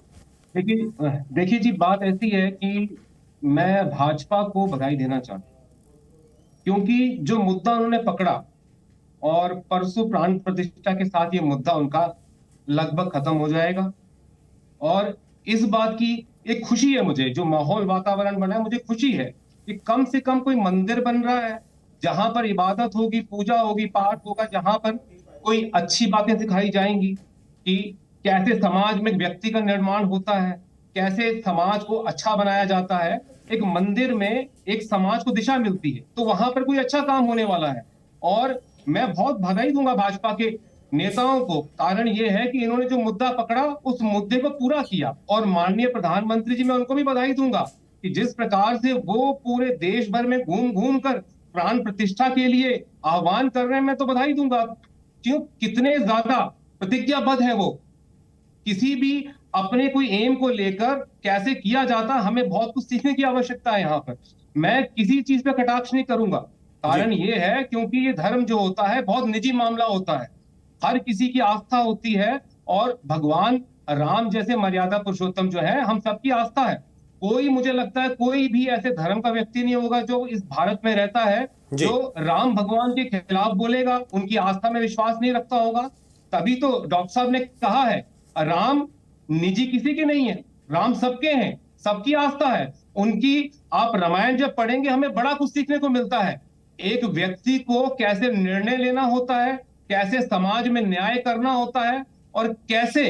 [SPEAKER 12] देखिए जी, बात ऐसी है कि मैं भाजपा को बधाई देना चाहता हूं, क्योंकि जो मुद्दा उन्होंने पकड़ा और परसों प्राण प्रतिष्ठा के साथ ये मुद्दा उनका लगभग खत्म हो जाएगा। और इस बात की एक खुशी है मुझे, जो माहौल वातावरण बना है, मुझे खुशी है कि कम से कम कोई मंदिर बन रहा है जहां पर इबादत होगी, पूजा होगी, पाठ होगा, जहां पर कोई अच्छी बातें सिखाई जाएंगी कि कैसे समाज में व्यक्ति का निर्माण होता है, कैसे समाज को अच्छा बनाया जाता है। एक मंदिर में एक समाज को दिशा मिलती है, तो वहां पर कोई अच्छा काम होने वाला है। और मैं बहुत बधाई दूंगा भाजपा के नेताओं को, कारण ये है कि इन्होंने जो मुद्दा पकड़ा उस मुद्दे को पूरा किया। और माननीय प्रधानमंत्री जी, मैं उनको भी बधाई दूंगा कि जिस प्रकार से वो पूरे देश भर में घूम घूम कर प्राण प्रतिष्ठा के लिए आह्वान कर रहे हैं, मैं तो बधाई दूंगा। क्यों, कितने ज्यादा प्रतिज्ञाबद्ध है वो। किसी भी अपने कोई एम को लेकर कैसे किया जाता, हमें बहुत कुछ सीखने की आवश्यकता है। यहाँ पर मैं किसी चीज पे कटाक्ष नहीं करूंगा, कारण ये है क्योंकि ये धर्म जो होता है बहुत निजी मामला होता है, हर किसी की आस्था होती है और भगवान राम जैसे मर्यादा पुरुषोत्तम जो है हम सबकी आस्था है। कोई, मुझे लगता है कोई भी ऐसे धर्म का व्यक्ति नहीं होगा जो इस भारत में रहता है जो राम भगवान के खिलाफ बोलेगा, उनकी आस्था में विश्वास नहीं रखता होगा। तभी तो डॉक्टर साहब ने कहा है राम निजी किसी के नहीं है, राम सबके हैं, सबकी आस्था है उनकी। आप रामायण जब पढ़ेंगे हमें बड़ा कुछ सीखने को मिलता है, एक व्यक्ति को कैसे निर्णय लेना होता है, कैसे समाज में न्याय करना होता है और कैसे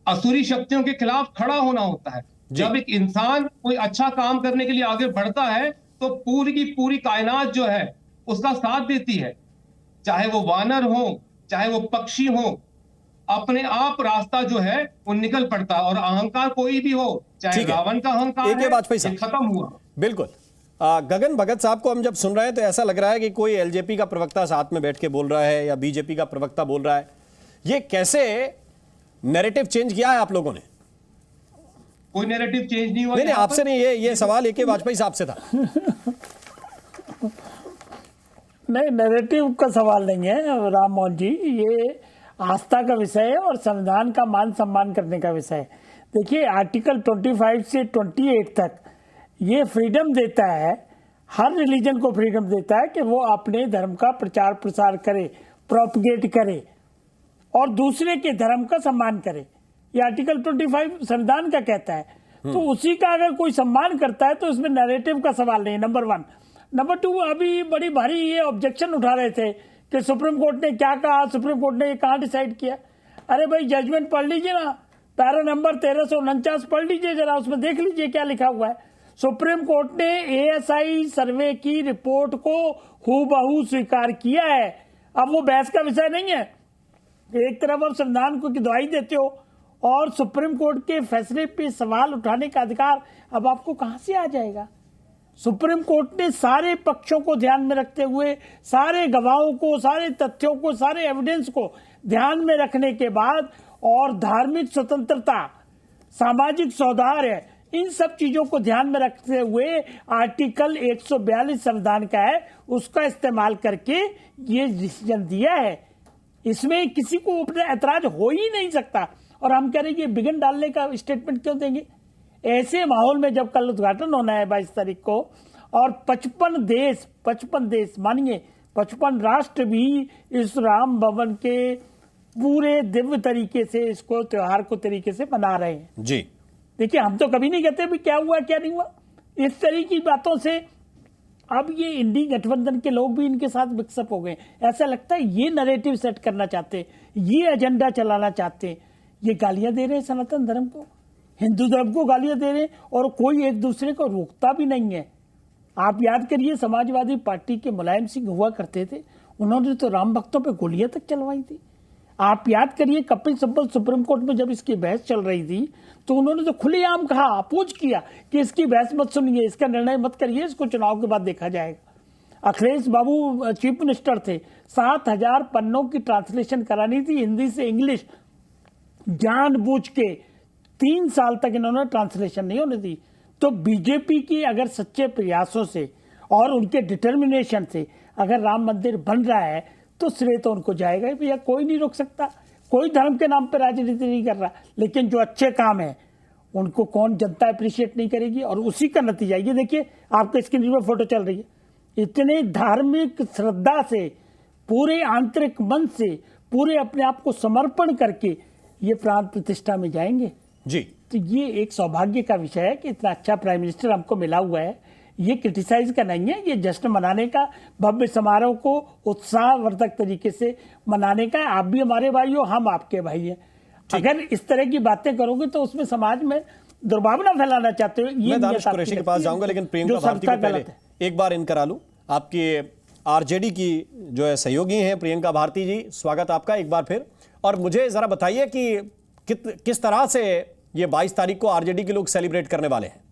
[SPEAKER 12] असुरी शक्तियों के खिलाफ खड़ा होना होता है। जब एक इंसान कोई अच्छा काम करने के लिए आगे बढ़ता है तो पूरी की पूरी कायनात जो है उसका साथ देती है, चाहे वो वानर हो, चाहे वो पक्षी हो, अपने आप रास्ता जो है वो निकल पड़ता है। और अहंकार कोई भी हो, चाहे रावण का अहंकार है, खत्म हुआ।
[SPEAKER 1] बिल्कुल। गगन भगत साहब को हम जब सुन रहे हैं तो ऐसा लग रहा है कि कोई एलजेपी का प्रवक्ता साथ में बैठ के बोल रहा है या बीजेपी का प्रवक्ता बोल रहा है। ये कैसे नैरेटिव चेंज किया है आप लोगों ने?
[SPEAKER 12] कोई नैरेटिव चेंज नहीं हुआ।
[SPEAKER 1] नहीं, आपसे नहीं, ये सवाल ए के वाजपेयी साहब से था।
[SPEAKER 13] नहीं, नैरेटिव का सवाल नहीं है राम मोहन जी, ये आस्था का विषय है और संविधान का मान सम्मान करने का विषय है। देखिए, आर्टिकल 25 से 28 तक ये फ्रीडम देता है, हर रिलीजन को फ्रीडम देता है कि वो अपने धर्म का प्रचार प्रसार करे, प्रोपगेट करे और दूसरे के धर्म का सम्मान करे। ये आर्टिकल 25 संविधान का कहता है। तो उसी का अगर कोई सम्मान करता है तो इसमें नैरेटिव का सवाल नहीं, नंबर 1। नंबर 2, अभी बड़ी भारी ये ऑब्जेक्शन उठा रहे थे कि सुप्रीम कोर्ट ने क्या कहा, सुप्रीम कोर्ट ने ये कहाँ डिसाइड किया। अरे भाई, जजमेंट पढ़ लीजिए ना, पैरा नंबर 1349 पढ़ लीजिए जरा, उसमें देख लीजिए क्या लिखा हुआ है। सुप्रीम कोर्ट ने ASI सर्वे की रिपोर्ट को हूबहू स्वीकार किया है। अब वो बहस का विषय नहीं है। एक तरफ आप संविधान को की दवाई देते हो और सुप्रीम कोर्ट के फैसले पे सवाल उठाने का अधिकार अब आपको कहां से आ जाएगा। सुप्रीम कोर्ट ने सारे पक्षों को ध्यान में रखते हुए, सारे गवाहों को, सारे तथ्यों को, सारे एविडेंस को ध्यान में रखने के बाद और धार्मिक स्वतंत्रता, सामाजिक सौहार्द, इन सब चीजों को ध्यान में रखते हुए आर्टिकल 142 संविधान का है, उसका इस्तेमाल करके ये डिसीजन दिया है। इसमें किसी को ऐतराज हो ही नहीं सकता। और हम कह रहे हैं कि बिगन डालने का स्टेटमेंट क्यों देंगे ऐसे माहौल में, जब कल उद्घाटन होना है 22 तारीख को और 55 देश मानिए 55 राष्ट्र भी इस राम भवन के पूरे दिव्य तरीके से इसको त्योहार को तरीके से मना रहे हैं।
[SPEAKER 1] जी
[SPEAKER 13] देखिए, हम तो कभी नहीं कहते भी क्या हुआ क्या नहीं हुआ। इस तरह की बातों से अब ये इंडी गठबंधन के लोग भी इनके साथ मिक्सअप हो गए। ऐसा लगता है ये नैरेटिव सेट करना चाहते, ये एजेंडा चलाना चाहते। ये गालियां दे रहे हैं सनातन धर्म को, हिंदू धर्म को गालियां दे रहे हैं और कोई एक दूसरे को रोकता भी नहीं है। आप याद करिए, समाजवादी पार्टी के मुलायम सिंह हुआ करते थे, उन्होंने तो राम भक्तों पे गोलियां तक चलवाई थी। आप याद करिए, कपिल सिब्बल सुप्रीम कोर्ट में जब इसकी बहस चल रही थी तो उन्होंने तो खुलेआम कहा, अपोज किया कि इसकी बहस मत सुनिए, इसका निर्णय मत करिए, इसको चुनाव के बाद देखा जाएगा। अखिलेश बाबू चीफ मिनिस्टर थे, 7000 पन्नों की ट्रांसलेशन करानी थी हिंदी से इंग्लिश, जानबूझ के 3 साल तक इन्होंने ट्रांसलेशन नहीं होने दी। तो बीजेपी की अगर सच्चे प्रयासों से और उनके डिटर्मिनेशन से अगर राम मंदिर बन रहा है तो श्रेय तो उनको जाएगा। भैया, कोई नहीं रोक सकता, कोई धर्म के नाम पर राजनीति नहीं कर रहा, लेकिन जो अच्छे काम है उनको कौन जनता अप्रिशिएट नहीं करेगी। और उसी का नतीजा ये देखिए, आपके स्क्रीन पर फोटो चल रही है, इतने धार्मिक श्रद्धा से, पूरे आंतरिक मन से, पूरे अपने आप को समर्पण करके ये प्राण प्रतिष्ठा में जाएंगे
[SPEAKER 1] जी।
[SPEAKER 13] तो ये एक सौभाग्य का विषय है कि इतना अच्छा प्राइम मिनिस्टर हमको मिला हुआ है। ये क्रिटिसाइज का नहीं है, ये जश्न मनाने का, भव्य समारोह को उत्साहवर्धक तरीके से मनाने का। आप भी हमारे भाई हो, हम आपके भाई हैं। अगर इस तरह की बातें करोगे तो उसमें समाज में दुर्भावना फैलाना चाहते हो। ये
[SPEAKER 1] मैं दानिश कुरैशी के पास जाऊंगा, लेकिन प्रियंका भारती को पहले एक बार इन करा लूं। आपके आरजेडी की जो है सहयोगी हैं प्रियंका भारती जी, स्वागत आपका एक बार फिर। और मुझे जरा बताइए कि किस तरह से ये 22 तारीख को आरजेडी के लोग सेलिब्रेट करने वाले हैं।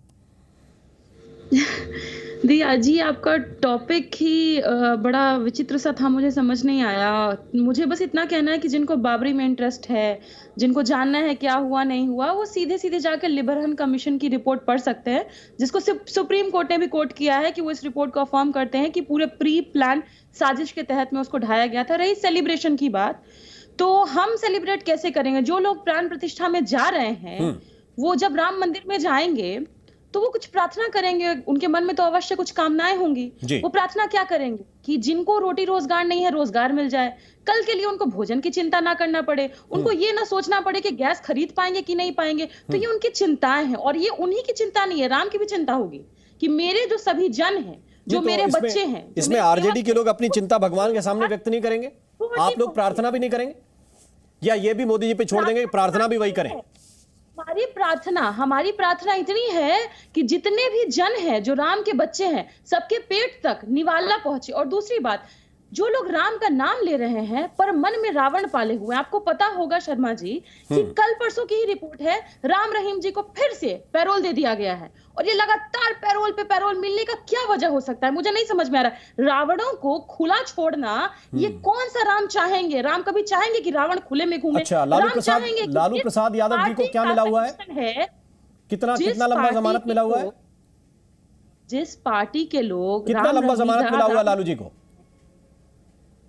[SPEAKER 14] दिया जी, आपका टॉपिक ही बड़ा विचित्र सा था, मुझे समझ नहीं आया। मुझे बस इतना कहना है कि जिनको बाबरी में इंटरेस्ट है, जिनको जानना है क्या हुआ नहीं हुआ, वो सीधे सीधे जाकर लिबरहन कमीशन की रिपोर्ट पढ़ सकते हैं, जिसको सुप्रीम कोर्ट ने भी कोर्ट किया है कि वो इस रिपोर्ट को अफर्म करते हैं कि पूरे प्री प्लान साजिश के तहत में उसको ढाया गया था। रही सेलिब्रेशन की बात, तो हम सेलिब्रेट कैसे करेंगे? जो लोग प्राण प्रतिष्ठा में जा रहे हैं वो जब राम मंदिर में जाएंगे तो वो कुछ प्रार्थना करेंगे, उनके मन में तो अवश्य कुछ कामनाएं होंगी। वो प्रार्थना क्या करेंगे कि जिनको रोटी रोजगार नहीं है रोजगार मिल जाए, कल के लिए उनको भोजन की चिंता ना करना पड़े, उनको ये ना सोचना पड़े कि गैस खरीद पाएंगे कि नहीं पाएंगे। तो ये उनकी चिंताएं हैं और ये उन्हीं की चिंता नहीं है, राम की भी चिंता होगी कि मेरे जो सभी जन हैं, जो मेरे बच्चे हैं।
[SPEAKER 1] इसमें आरजेडी के लोग अपनी चिंता भगवान के सामने व्यक्त नहीं करेंगे? आप लोग प्रार्थना भी नहीं करेंगे या ये भी मोदी जी पे छोड़ देंगे, प्रार्थना भी वही करें?
[SPEAKER 14] हमारी प्रार्थना इतनी है कि जितने भी जन हैं, जो राम के बच्चे हैं, सबके पेट तक निवाला पहुंचे। और दूसरी बात, जो लोग राम का नाम ले रहे हैं पर मन में रावण पाले हुए, आपको पता होगा शर्मा जी कि कल परसों की ही रिपोर्ट है, राम रहीम जी को फिर से पैरोल दे दिया गया है। और ये लगातार पैरोल पे पैरोल मिलने का क्या वजह हो सकता है, मुझे नहीं समझ में आ रहा। रावणों को खुला छोड़ना, ये कौन सा राम चाहेंगे? राम कभी चाहेंगे कि रावण खुले में घूमे?
[SPEAKER 1] अच्छा, लालू प्रसाद यादव जी को क्या मिला हुआ है? कितना लंबा जमानत मिला हुआ है?
[SPEAKER 14] जिस पार्टी के लोग,
[SPEAKER 1] कितना लंबा जमानत मिला हुआ है लालू जी को?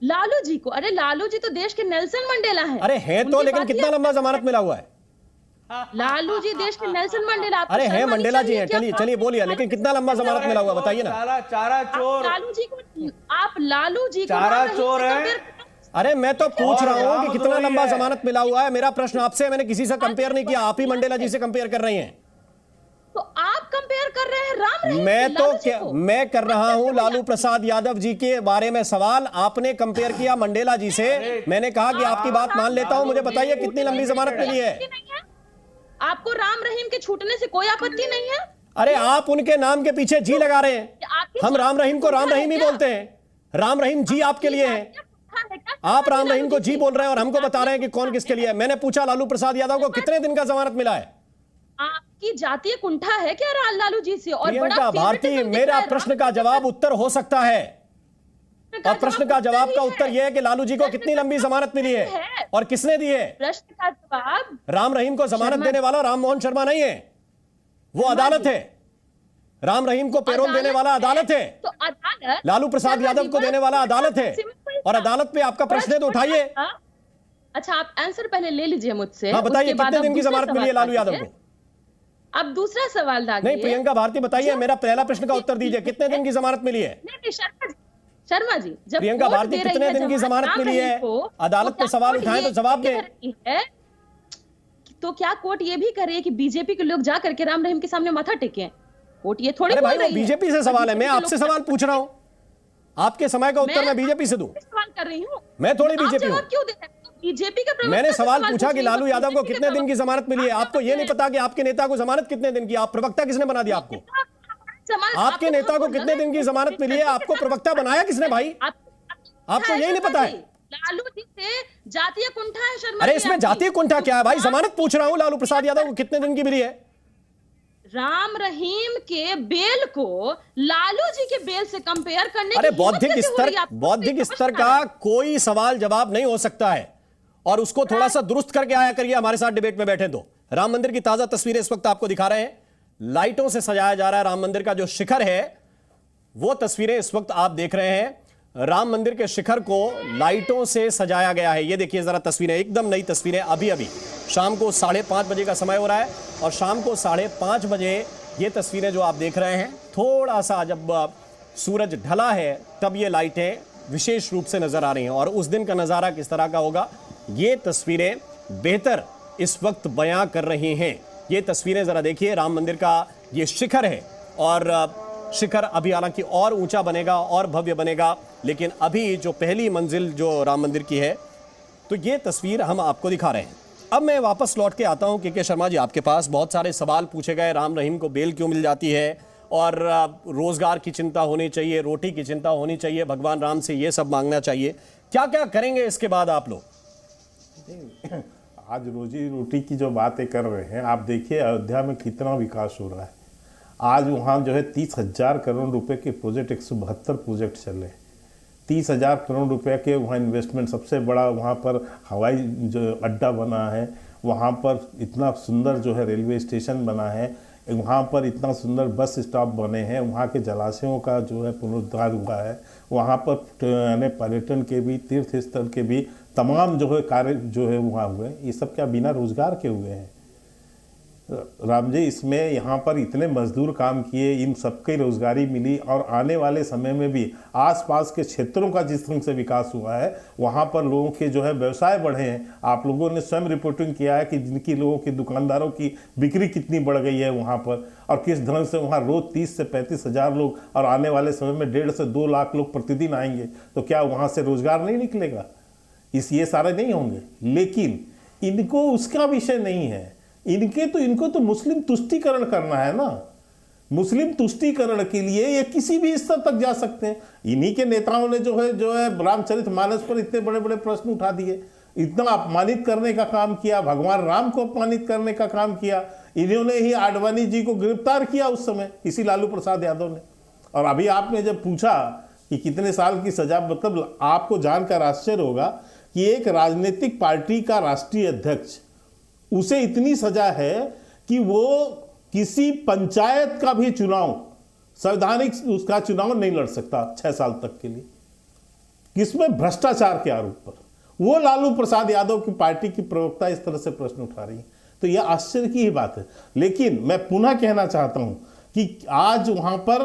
[SPEAKER 14] लालू जी को, अरे लालू जी तो देश के नेल्सन मंडेला हैं।
[SPEAKER 1] अरे है तो, लेकिन कितना लंबा जमानत मिला हुआ है?
[SPEAKER 14] लालू जी देश के नेल्सन मंडेला।
[SPEAKER 1] अरे है, मंडेला जी हैं, चलिए चलिए बोलिए, लेकिन कितना लंबा जमानत मिला हुआ बताइए ना।
[SPEAKER 11] चारा चोर
[SPEAKER 14] लालू जी को, आप लालू जी को
[SPEAKER 11] चारा चोर है।
[SPEAKER 1] अरे मैं तो पूछ रहा हूँ कि कितना लंबा जमानत मिला हुआ है, मेरा प्रश्न आपसे, मैंने किसी से कंपेयर नहीं किया, आप ही मंडेला जी से कंपेयर कर रही हैं।
[SPEAKER 14] तो आप कंपेयर कर रहे हैं राम रहीम
[SPEAKER 1] मैं तो मैं कर रहा हूं लालू प्रसाद यादव जी के बारे में सवाल, आपने कंपेयर किया मंडेला जी से। मैंने कहा कि आपकी बात मान लेता हूं, मुझे बताइए कितनी लंबी जमानत मिली है?
[SPEAKER 14] आपको राम रहीम के छूटने से कोई आपत्ति नहीं है?
[SPEAKER 1] अरे आप उनके नाम के पीछे जी लगा रहे हैं। हम राम रहीम को राम रहीम ही बोलते हैं, राम रहीम जी आपके लिए है। आप राम रहीम को जी बोल रहे हैं और हमको बता रहे हैं कि कौन किसके लिए है। मैंने पूछा लालू प्रसाद यादव को कितने दिन का जमानत मिला है?
[SPEAKER 14] आपकी जातीय कुंठा है क्या लालू जी से? और
[SPEAKER 1] प्रियंका भारती, मेरा प्रश्न का जवाब उत्तर हो सकता है, और प्रश्न का जवाब का उत्तर यह है कि लालू जी को कितनी लंबी जमानत मिली है और किसने दी है?
[SPEAKER 14] प्रश्न का जवाब,
[SPEAKER 1] राम रहीम को जमानत देने वाला राम मोहन शर्मा नहीं है, वो अदालत है। राम रहीम को पैरोल देने वाला अदालत है,
[SPEAKER 14] तो अदालत
[SPEAKER 1] लालू प्रसाद यादव को देने वाला अदालत है, और अदालत पे आपका प्रश्न है तो उठाइए।
[SPEAKER 14] अच्छा, आप आंसर पहले ले लीजिए मुझसे।
[SPEAKER 1] हाँ बताइए, कितने दिन की जमानत मिली है लालू यादव को?
[SPEAKER 14] अब दूसरा सवाल दागिए।
[SPEAKER 1] नहीं प्रियंका भारती बताइए, मेरा पहला प्रश्न का उत्तर दीजिए, कितने दिन की जमानत मिली है?
[SPEAKER 14] शर्मा जी, जब
[SPEAKER 1] प्रियंका भारती कितने दिन की जमानत मिली है? अदालत पे सवाल उठाएं तो जवाब दें।
[SPEAKER 14] तो क्या कोर्ट ये भी करे कि बीजेपी के लोग जा करके राम रहीम के सामने माथा टेके? कोर्ट ये थोड़ी
[SPEAKER 1] बोल रही है।
[SPEAKER 14] भाई
[SPEAKER 1] बीजेपी से सवाल है, मैं आपसे सवाल पूछ रहा हूं, आपके समय का उत्तर मैं बीजेपी से दूं?
[SPEAKER 14] सवाल कर रही हूं,
[SPEAKER 1] मैं थोड़ी बीजेपी हूं।
[SPEAKER 14] क्यों दे रहे हैं? बीजेपी का
[SPEAKER 1] मैंने सवाल पूछा कि लालू यादव को कितने दिन की जमानत मिली है। आपको यह नहीं पता कि आपके नेता को जमानत कितने दिन की? आप प्रवक्ता किसने बना दिया आपको? आपके नेता को कितने दिन की जमानत मिली है? आपको प्रवक्ता बनाया किसने भाई? आपको यही नहीं पता है?
[SPEAKER 14] लालू जी से जातीय कुंठा है शर्मा।
[SPEAKER 1] अरे इसमें जातीय कुंठा क्या है भाई? जमानत पूछ रहा हूं, लालू प्रसाद यादव को कितने दिन की मिली है?
[SPEAKER 14] राम रहीम के बेल को लालू जी के बेल से कंपेयर करने
[SPEAKER 1] अरे बौद्धिक स्तर का कोई सवाल जवाब नहीं हो सकता है, और उसको थोड़ा सा दुरुस्त करके आया करिए हमारे साथ डिबेट में बैठे तो। राम मंदिर की ताजा तस्वीरें इस वक्त आपको दिखा रहे हैं, लाइटों से सजाया जा रहा है राम मंदिर का जो शिखर है, वो तस्वीरें इस वक्त आप देख रहे हैं। राम मंदिर के शिखर को लाइटों से सजाया गया है। ये देखिए जरा तस्वीरें, एकदम नई तस्वीरें। अभी अभी शाम को 5:30 बजे का समय हो रहा है, और शाम को 5:30 बजे ये तस्वीरें जो आप देख रहे हैं, थोड़ा सा जब सूरज ढला है तब ये लाइटें विशेष रूप से नजर आ रही हैं। और उस दिन का नजारा किस तरह का होगा, ये तस्वीरें बेहतर इस वक्त बयां कर रही हैं। ये तस्वीरें जरा देखिए, राम मंदिर का ये शिखर है, और शिखर अभी हालांकि और ऊंचा बनेगा और भव्य बनेगा, लेकिन अभी जो पहली मंजिल जो राम मंदिर की है, तो ये तस्वीर हम आपको दिखा रहे हैं। अब मैं वापस लौट के आता हूं के शर्मा जी आपके पास। बहुत सारे सवाल पूछे गए, राम रहीम को बेल क्यों मिल जाती है, और रोजगार की चिंता होनी चाहिए, रोटी की चिंता होनी चाहिए, भगवान राम से ये सब मांगना चाहिए। क्या क्या करेंगे इसके बाद आप लोग?
[SPEAKER 10] आज रोजी रोटी की जो बातें कर रहे हैं, आप देखिए अयोध्या में कितना विकास हो रहा है। आज वहाँ जो है 30,000 करोड़ रुपए के प्रोजेक्ट, 172 प्रोजेक्ट चल रहे हैं। 30,000 करोड़ रुपए के वहाँ इन्वेस्टमेंट, सबसे बड़ा वहाँ पर हवाई जो अड्डा बना है, वहाँ पर इतना सुंदर जो है रेलवे स्टेशन बना है, वहाँ पर इतना सुंदर बस स्टॉप बने हैं, वहाँ के जलाशयों का जो है पुनरुद्धार हुआ है, वहाँ पर पर्यटन के भी, तीर्थ स्थल के भी तमाम जो है कार्य जो है वहाँ हुए। ये सब क्या बिना रोजगार के हुए हैं? राम जी, इसमें यहाँ पर इतने मजदूर काम किए, इन सबकी रोजगारी मिली, और आने वाले समय में भी आसपास के क्षेत्रों का जिस ढंग से विकास हुआ है, वहाँ पर लोगों के जो है व्यवसाय बढ़े हैं। आप लोगों ने स्वयं रिपोर्टिंग किया है कि जिनकी लोगों की दुकानदारों की बिक्री कितनी बढ़ गई है वहाँ पर, और किस ढंग से वहाँ रोज 30 से 35 हज़ार लोग, और आने वाले समय में 1.5 से 2 लाख लोग प्रतिदिन आएंगे। तो क्या वहाँ से रोजगार नहीं निकलेगा? ये सारे नहीं होंगे, लेकिन इनको उसका विषय नहीं है। इनको तो मुस्लिम तुष्टीकरण करना है ना। मुस्लिम तुष्टीकरण के लिए ये किसी भी स्तर तक जा सकते हैं। इन्हीं के नेताओं ने जो है रामचरितमानस पर इतने बड़े बड़े प्रश्न उठा दिए, इतना अपमानित करने का काम किया, भगवान राम को अपमानित करने का काम किया। इन्होंने ही आडवाणी जी को गिरफ्तार किया उस समय, इसी लालू प्रसाद यादव ने। और अभी आपने जब पूछा कि कितने साल की सजा, मतलब आपको जानकर आश्चर्य होगा कि एक राजनीतिक पार्टी का राष्ट्रीय अध्यक्ष, उसे इतनी सजा है कि वो किसी पंचायत का भी चुनाव, संवैधानिक उसका चुनाव नहीं लड़ सकता 6 साल तक के लिए। किसमें? भ्रष्टाचार के आरोप पर। वो लालू प्रसाद यादव की पार्टी की प्रवक्ता इस तरह से प्रश्न उठा रही है, तो यह आश्चर्य की ही बात है। लेकिन मैं पुनः कहना चाहता हूं कि आज वहां पर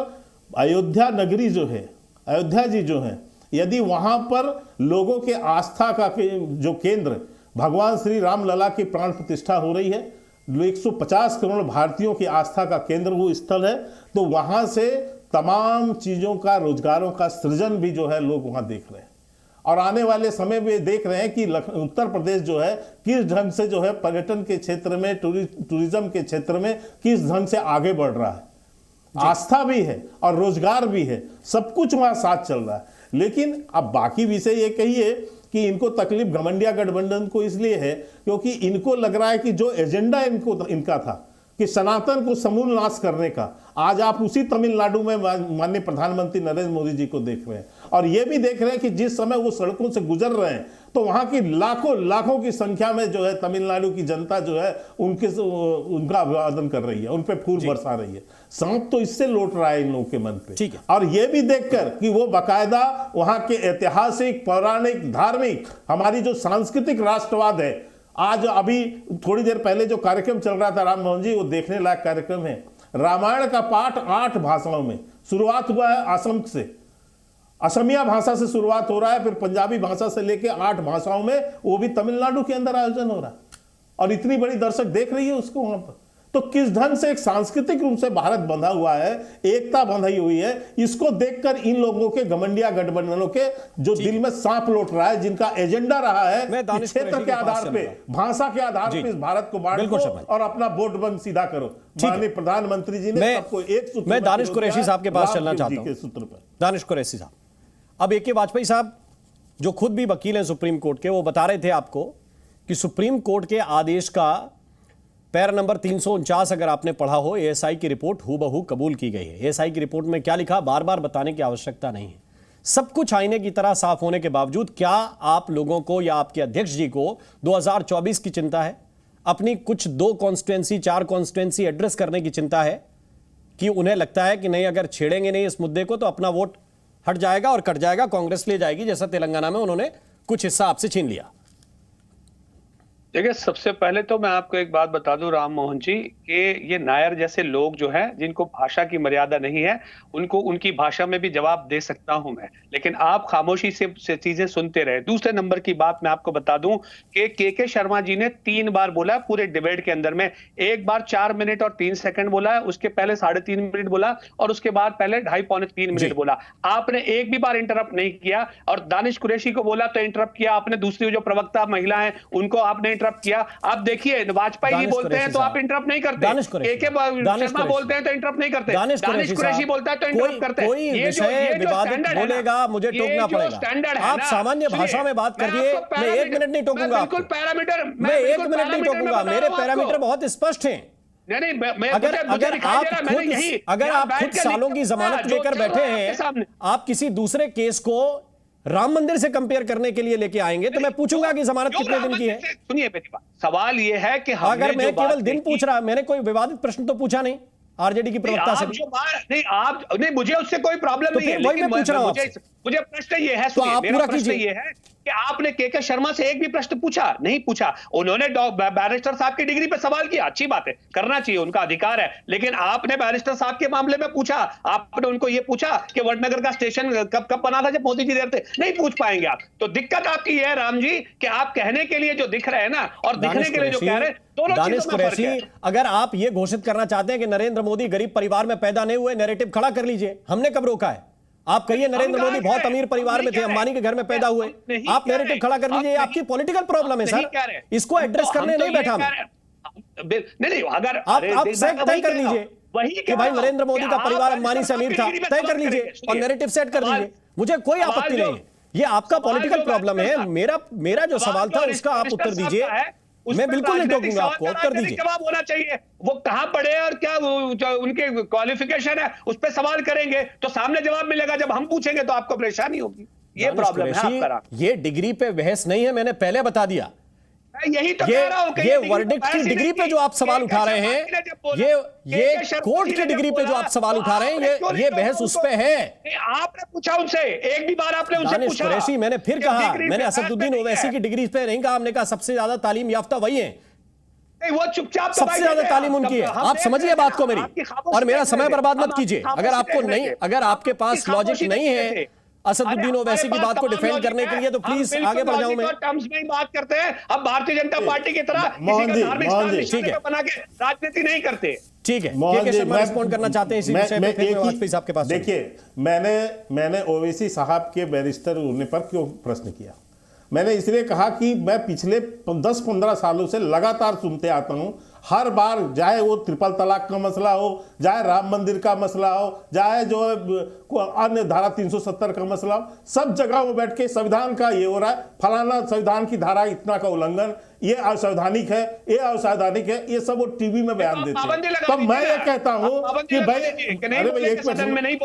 [SPEAKER 10] अयोध्या नगरी जो है, अयोध्या जी जो है, यदि वहां पर लोगों के आस्था का जो केंद्र भगवान श्री राम लला की प्राण प्रतिष्ठा हो रही है, 150 करोड़ भारतीयों की आस्था का केंद्र वो स्थल है, तो वहां से तमाम चीजों का, रोजगारों का सृजन भी जो है लोग वहां देख रहे हैं। और आने वाले समय में देख रहे हैं कि उत्तर प्रदेश जो है किस ढंग से जो है पर्यटन के क्षेत्र में, टूरिज्म के क्षेत्र में किस ढंग से आगे बढ़ रहा है। आस्था भी है और रोजगार भी है, सब कुछ वहां साथ चल रहा है। लेकिन अब बाकी विषय ये कहिए कि इनको तकलीफ घमंडिया गठबंधन को इसलिए है क्योंकि इनको लग रहा है कि जो एजेंडा इनका था कि सनातन को समूल नाश करने का, आज आप उसी तमिलनाडु में माननीय प्रधानमंत्री नरेंद्र मोदी जी को देख रहे हैं। और ये भी देख रहे हैं कि जिस समय वो सड़कों से गुजर रहे हैं तो वहां की लाखों की संख्या में जो है तमिलनाडु की जनता जो है उनका अभिवादन कर रही है, उन पे फूल बरसा रही है। सांप तो इससे लौट रहा है इन लोगों के मन पे। और ये भी देखकर कि वो बाकायदा वहां के ऐतिहासिक, पौराणिक, धार्मिक, हमारी जो सांस्कृतिक राष्ट्रवाद है, आज अभी थोड़ी देर पहले जो कार्यक्रम चल रहा था राम मोहन जी, वो देखने लायक कार्यक्रम है। रामायण का पाठ 8 भाषाओं में, शुरुआत हुआ है असम से, असमिया भाषा से शुरुआत हो रहा है, फिर पंजाबी भाषा से लेके 8 भाषाओं में, वो भी तमिलनाडु के अंदर आयोजन हो रहा है और इतनी बड़ी दर्शक देख रही है उसको वहां पर। तो किस ढंग से एक सांस्कृतिक रूप से भारत बंधा हुआ है, एकता बंधाई हुई है, इसको देखकर इन लोगों के घमंडिया गठबंधनों के जो दिल में सांप लौट रहा है, जिनका एजेंडा रहा है क्षेत्र के आधार पे, भाषा के आधार पे इस भारत को बांटो और अपना वोट बैंक सीधा करो। माननीय प्रधानमंत्री जी ने सबको एक सूत्र।
[SPEAKER 1] मैं दानिश कुरैशी साहब के पास चलना चाहता हूं। सूत्र पर दानिश कुरैशी साहब, अब ए.के. वाजपेयी साहब जो खुद भी वकील हैं सुप्रीम कोर्ट के, वो बता रहे थे आपको कि सुप्रीम कोर्ट के आदेश का पैरा नंबर 349 अगर आपने पढ़ा हो, एएसआई की रिपोर्ट हूबहू कबूल की गई है। एएसआई की रिपोर्ट में क्या लिखा, बार बार बताने की आवश्यकता नहीं है। सब कुछ आईने की तरह साफ होने के बावजूद क्या आप लोगों को या आपके अध्यक्ष जी को 2024 की चिंता है? अपनी कुछ 2 कॉन्स्टिट्यूएंसी 4 कॉन्स्टिट्यूएंसी एड्रेस करने की चिंता है कि उन्हें लगता है कि नहीं, अगर छेड़ेंगे नहीं इस मुद्दे को तो अपना वोट हट जाएगा और कट जाएगा, कांग्रेस ले जाएगी, जैसा तेलंगाना में उन्होंने कुछ हिस्सा आपसे छीन लिया।
[SPEAKER 9] देखिए, सबसे पहले तो मैं आपको एक बात बता दूं राम मोहन जी, कि ये नायर जैसे लोग जो हैं, जिनको भाषा की मर्यादा नहीं है, उनको उनकी भाषा में भी जवाब दे सकता हूं मैं, लेकिन आप खामोशी से चीजें सुनते रहे। दूसरे नंबर की बात मैं आपको बता दूं कि के शर्मा जी ने 3 बार बोला पूरे डिबेट के अंदर में। एक बार 4 मिनट और 3 सेकंड बोला, उसके पहले 3.5 मिनट बोला और उसके बाद पहले 2.5 पौने 3 मिनट बोला। आपने एक भी बार इंटरप्ट नहीं किया। और दानिश कुरैशी को बोला तो इंटरप्ट किया आपने, दूसरी जो प्रवक्ता महिला है उनको आपने इंटरप्ट किया। आप देखिए, वाजपेयी जी बोलते हैं तो आप इंटरप्ट नहीं करते, के शर्मा बोलते हैं तो इंटरप्ट नहीं करते, दानिश कुरैशी बोलता है तो इंटरप्ट करते हैं।
[SPEAKER 1] कोई विषय विवादित बोलेगा मुझे टोकना पड़ेगा। आप सामान्य भाषा में बात करिए, मैं 1 मिनट नहीं टोकूंगा,
[SPEAKER 9] बिल्कुल पैरामीटर,
[SPEAKER 1] मैं 1 मिनट नहीं टोकूंगा, मेरे पैरामीटर बहुत स्पष्ट हैं। अगर आप खुद सालों की जमानत लेकर बैठे हैं, आप किसी दूसरे केस को राम मंदिर से कंपेयर करने के लिए लेके आएंगे तो मैं पूछूंगा कि जमानत कितने दिन की है।
[SPEAKER 9] सुनिए मेरी बात, सवाल ये है कि
[SPEAKER 1] अगर मैं केवल दिन पूछ रहा, मैंने कोई विवादित प्रश्न तो पूछा नहीं आरजेडी की प्रवक्ता से।
[SPEAKER 9] नहीं, मुझे उससे कोई प्रॉब्लम नहीं है, लेकिन मुझे प्रश्न ये है,
[SPEAKER 1] तो आप पूरा कीजिए,
[SPEAKER 9] ये है कि आपने के शर्मा से एक भी प्रश्न पूछा नहीं? पूछा। उन्होंने बैरिस्टर साहब की डिग्री पे सवाल किया, अच्छी बात है, करना चाहिए, उनका अधिकार है, लेकिन आपने बैरिस्टर साहब के मामले में पूछा, आपने उनको ये पूछा कि वडनगर का स्टेशन कब बना था जब मोदी जी थे? नहीं पूछ पाएंगे आप। तो दिक्कत आपकी है राम जी कि आप कहने के लिए जो दिख रहे हैं ना और दिखने के लिए जो कह रहे हैं, दोनों चीजों में फर्क है।
[SPEAKER 1] अगर आप ये घोषित करना चाहते हैं कि नरेंद्र मोदी गरीब परिवार में पैदा नहीं हुए, नैरेटिव खड़ा कर लीजिए, हमने कब रोका है? आप कहिए नरेंद्र मोदी बहुत अमीर परिवार में थे, अंबानी के घर में पैदा हुए, आप नैरेटिव खड़ा कर लीजिए, आपकी पॉलिटिकल प्रॉब्लम है सर, इसको एड्रेस करने नहीं बैठा मैं।
[SPEAKER 9] नहीं, अगर
[SPEAKER 1] आप तय कर लीजिए कि भाई नरेंद्र मोदी का परिवार अंबानी से अमीर था, तय कर लीजिए और नैरेटिव सेट कर लीजिए, मुझे कोई आपत्ति नहीं है, ये आपका पॉलिटिकल प्रॉब्लम है। मेरा जो सवाल था उसका आप उत्तर दीजिए, मैं बिल्कुल नहीं टोकूंगा आपको, उत्तर दीजिए।
[SPEAKER 9] जवाब होना चाहिए, वो कहां पढ़े और क्या उनके क्वालिफिकेशन है, उस पर सवाल करेंगे तो सामने जवाब मिलेगा, जब हम पूछेंगे तो आपको परेशानी होगी। ये प्रॉब्लम है आपका।
[SPEAKER 1] ये डिग्री पे बहस नहीं है, मैंने पहले बता दिया।
[SPEAKER 9] यही तो कह रहा हूं कि
[SPEAKER 1] ये वर्डिक्ट की डिग्री पे जो आप सवाल उठा रहे हैं, ये कोर्ट की डिग्री पे जो आप सवाल उठा रहे हैं, ये बहस उस पे है।
[SPEAKER 9] आपने पूछा उनसे, एक भी बार आपने उनसे पूछा?
[SPEAKER 1] कुरैशी, मैंने फिर कहा, मैंने असदुद्दीन ओवैसी की डिग्री पे नहीं कहा, हमने कहा सबसे ज्यादा तालीम याफ्ता वही है,
[SPEAKER 9] वो चुपचाप
[SPEAKER 1] सबसे ज्यादा तालीम उनकी है। आप समझिए बात को मेरी, और मेरा समय बर्बाद मत कीजिए। अगर आपको नहीं, अगर आपके पास लॉजिक नहीं है असदुद्दीन ओवैसी की बात को डिफेंड करने के लिए, तो प्लीज आगे बढ़ जाऊं मैं।
[SPEAKER 9] टर्म्स में ही बात करते हैं, अब भारतीय जनता पार्टी की तरह
[SPEAKER 10] मोहन जी,
[SPEAKER 9] ठीक है, बना के राजनीति नहीं करते।
[SPEAKER 1] ठीक है, मोहन जी, मैं रिस्पॉन्ड करना चाहते हैं इसी विषय पे, फिर मैं वाजपेयी साहब के पास।
[SPEAKER 10] देखिए, मैंने ओवैसी साहब के बैरिस्टर होने पर क्यों प्रश्न किया? मैंने इसलिए कहा कि मैं पिछले 10-15 सालों से लगातार सुनते आता हूं, हर बार, चाहे वो ट्रिपल तलाक का मसला हो, चाहे राम मंदिर का मसला हो, चाहे जो अन्य धारा 370 का मसला हो, सब जगह वो बैठ के संविधान का ये हो रहा है, फलाना संविधान की धारा इतना का उल्लंघन, ये असंवैधानिक है, ये असंवैधानिक है, ये सब वो टीवी में बयान देते हैं। तो मैं ये कहता हूं कि भाई, अरे भाई एक मिनट,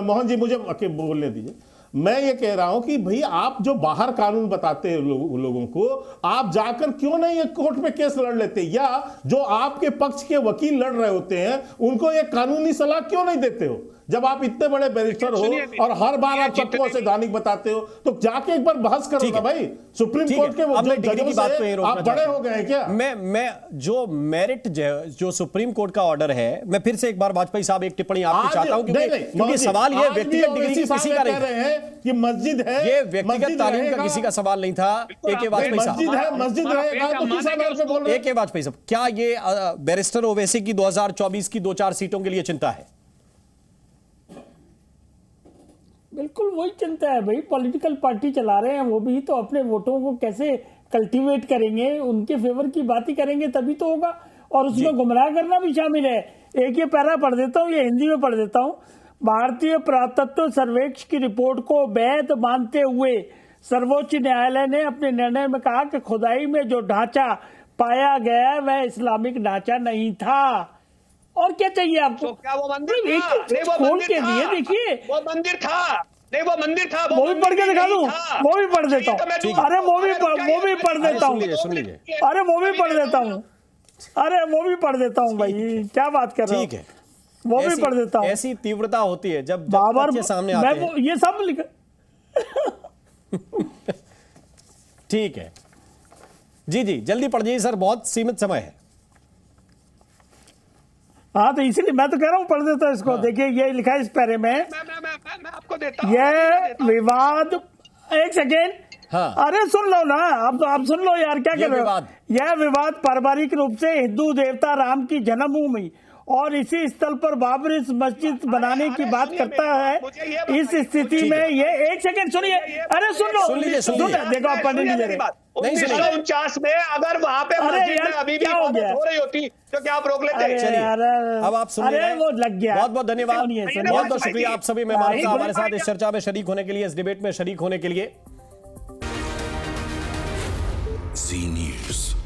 [SPEAKER 10] मोहन जी मुझे बोलने दीजिए। मैं ये कह रहा हूं कि भाई आप जो बाहर कानून बताते हैं लोगों को, आप जाकर क्यों नहीं ये कोर्ट में केस लड़ लेते, या जो आपके पक्ष के वकील लड़ रहे होते हैं उनको ये कानूनी सलाह क्यों नहीं देते हो? जब आप इतने बड़े बैरिस्टर हो और हर बार आप सबको संवैधानिक बताते हो, तो जाके एक बार बहस करो ना भाई। सुप्रीम कोर्ट के वो जजों से आप बड़े हो गए हैं क्या?
[SPEAKER 1] मैं जो मेरिट जो सुप्रीम कोर्ट का ऑर्डर है, मैं फिर से एक बार वाजपेयी साहब एक टिप्पणी आपकी चाहता हूं, क्योंकि सवाल ये व्यक्तिगत डिग्री की किसी का नहीं है
[SPEAKER 10] कि मस्जिद है,
[SPEAKER 1] ये व्यक्तिगत तालीम का किसी का सवाल नहीं था। ए.के. वाजपेयी साहब,
[SPEAKER 10] मस्जिद है, मस्जिद रहेगा तो किस आधार पे बोल रहे हैं?
[SPEAKER 1] ए.के. वाजपेयी साहब, क्या ये बैरिस्टर ओवैसी की 2024 की 2-4 सीटों के लिए चिंता है?
[SPEAKER 13] बिल्कुल वही चिंता है भाई, पॉलिटिकल पार्टी चला रहे हैं वो भी, तो अपने वोटों को कैसे कल्टीवेट करेंगे, उनके फेवर की बात ही करेंगे तभी तो होगा, और उसमें गुमराह करना भी शामिल है। एक ये पैरा पढ़ देता हूँ, ये हिंदी में पढ़ देता हूँ। भारतीय पुरातत्व सर्वेक्षण की रिपोर्ट को वैध मानते हुए सर्वोच्च न्यायालय ने अपने निर्णय में कहा कि खुदाई में जो ढांचा पाया गया वह इस्लामिक ढांचा नहीं था। और क्या चाहिए आपको?
[SPEAKER 9] तो क्या वो मंदिर था?
[SPEAKER 13] खोल के दिए, देखिए
[SPEAKER 9] वो मंदिर था, नहीं वो मंदिर था,
[SPEAKER 13] वो भी पढ़ के दिखा दूं, वो भी पढ़ देता हूँ, अरे वो भी पढ़ देता हूँ, अरे वो भी पढ़ देता हूँ, अरे वो भी पढ़ देता हूँ भाई, क्या बात कर रहे हो?
[SPEAKER 1] ठीक है,
[SPEAKER 13] वो भी पढ़ देता हूँ।
[SPEAKER 1] ऐसी तीव्रता होती है जब
[SPEAKER 13] बाबर
[SPEAKER 1] सामने आते हैं,
[SPEAKER 13] ये सब लिखा।
[SPEAKER 1] ठीक है जी, जल्दी पढ़ जाइए सर, बहुत सीमित समय है।
[SPEAKER 13] हाँ तो इसलिए मैं तो कह रहा हूँ पढ़ देता इसको। हाँ। देखिए ये लिखा है इस पैरे में,
[SPEAKER 9] मैं आपको देता हूँ,
[SPEAKER 13] ये विवाद, एक सेकेंड, हाँ। अरे सुन लो ना, आप सुन लो यार, क्या कर रहे हो? यह विवाद पारिवारिक रूप से हिंदू देवता राम की जन्मभूमि और इसी स्थल पर बाबरी मस्जिद बनाने की बात करता है। इस स्थिति में ये, एक सेकंड सुनिए, अरे सुन लो, देखो आप पढ़ने नहीं दे रहे।
[SPEAKER 9] 1949 में अगर वहां पे मस्जिद में अभी भी इबादत हो रही होती तो क्या आप रोक लेते?
[SPEAKER 1] चलिए अब आप सुन रहे हैं,
[SPEAKER 13] वो लग गया।
[SPEAKER 1] बहुत बहुत धन्यवाद, बहुत बहुत शुक्रिया आप सभी मेहमानों का हमारे साथ इस चर्चा में शरीक होने के लिए, इस डिबेट में शरीक होने के लिए।
[SPEAKER 15] जी न्यूज़।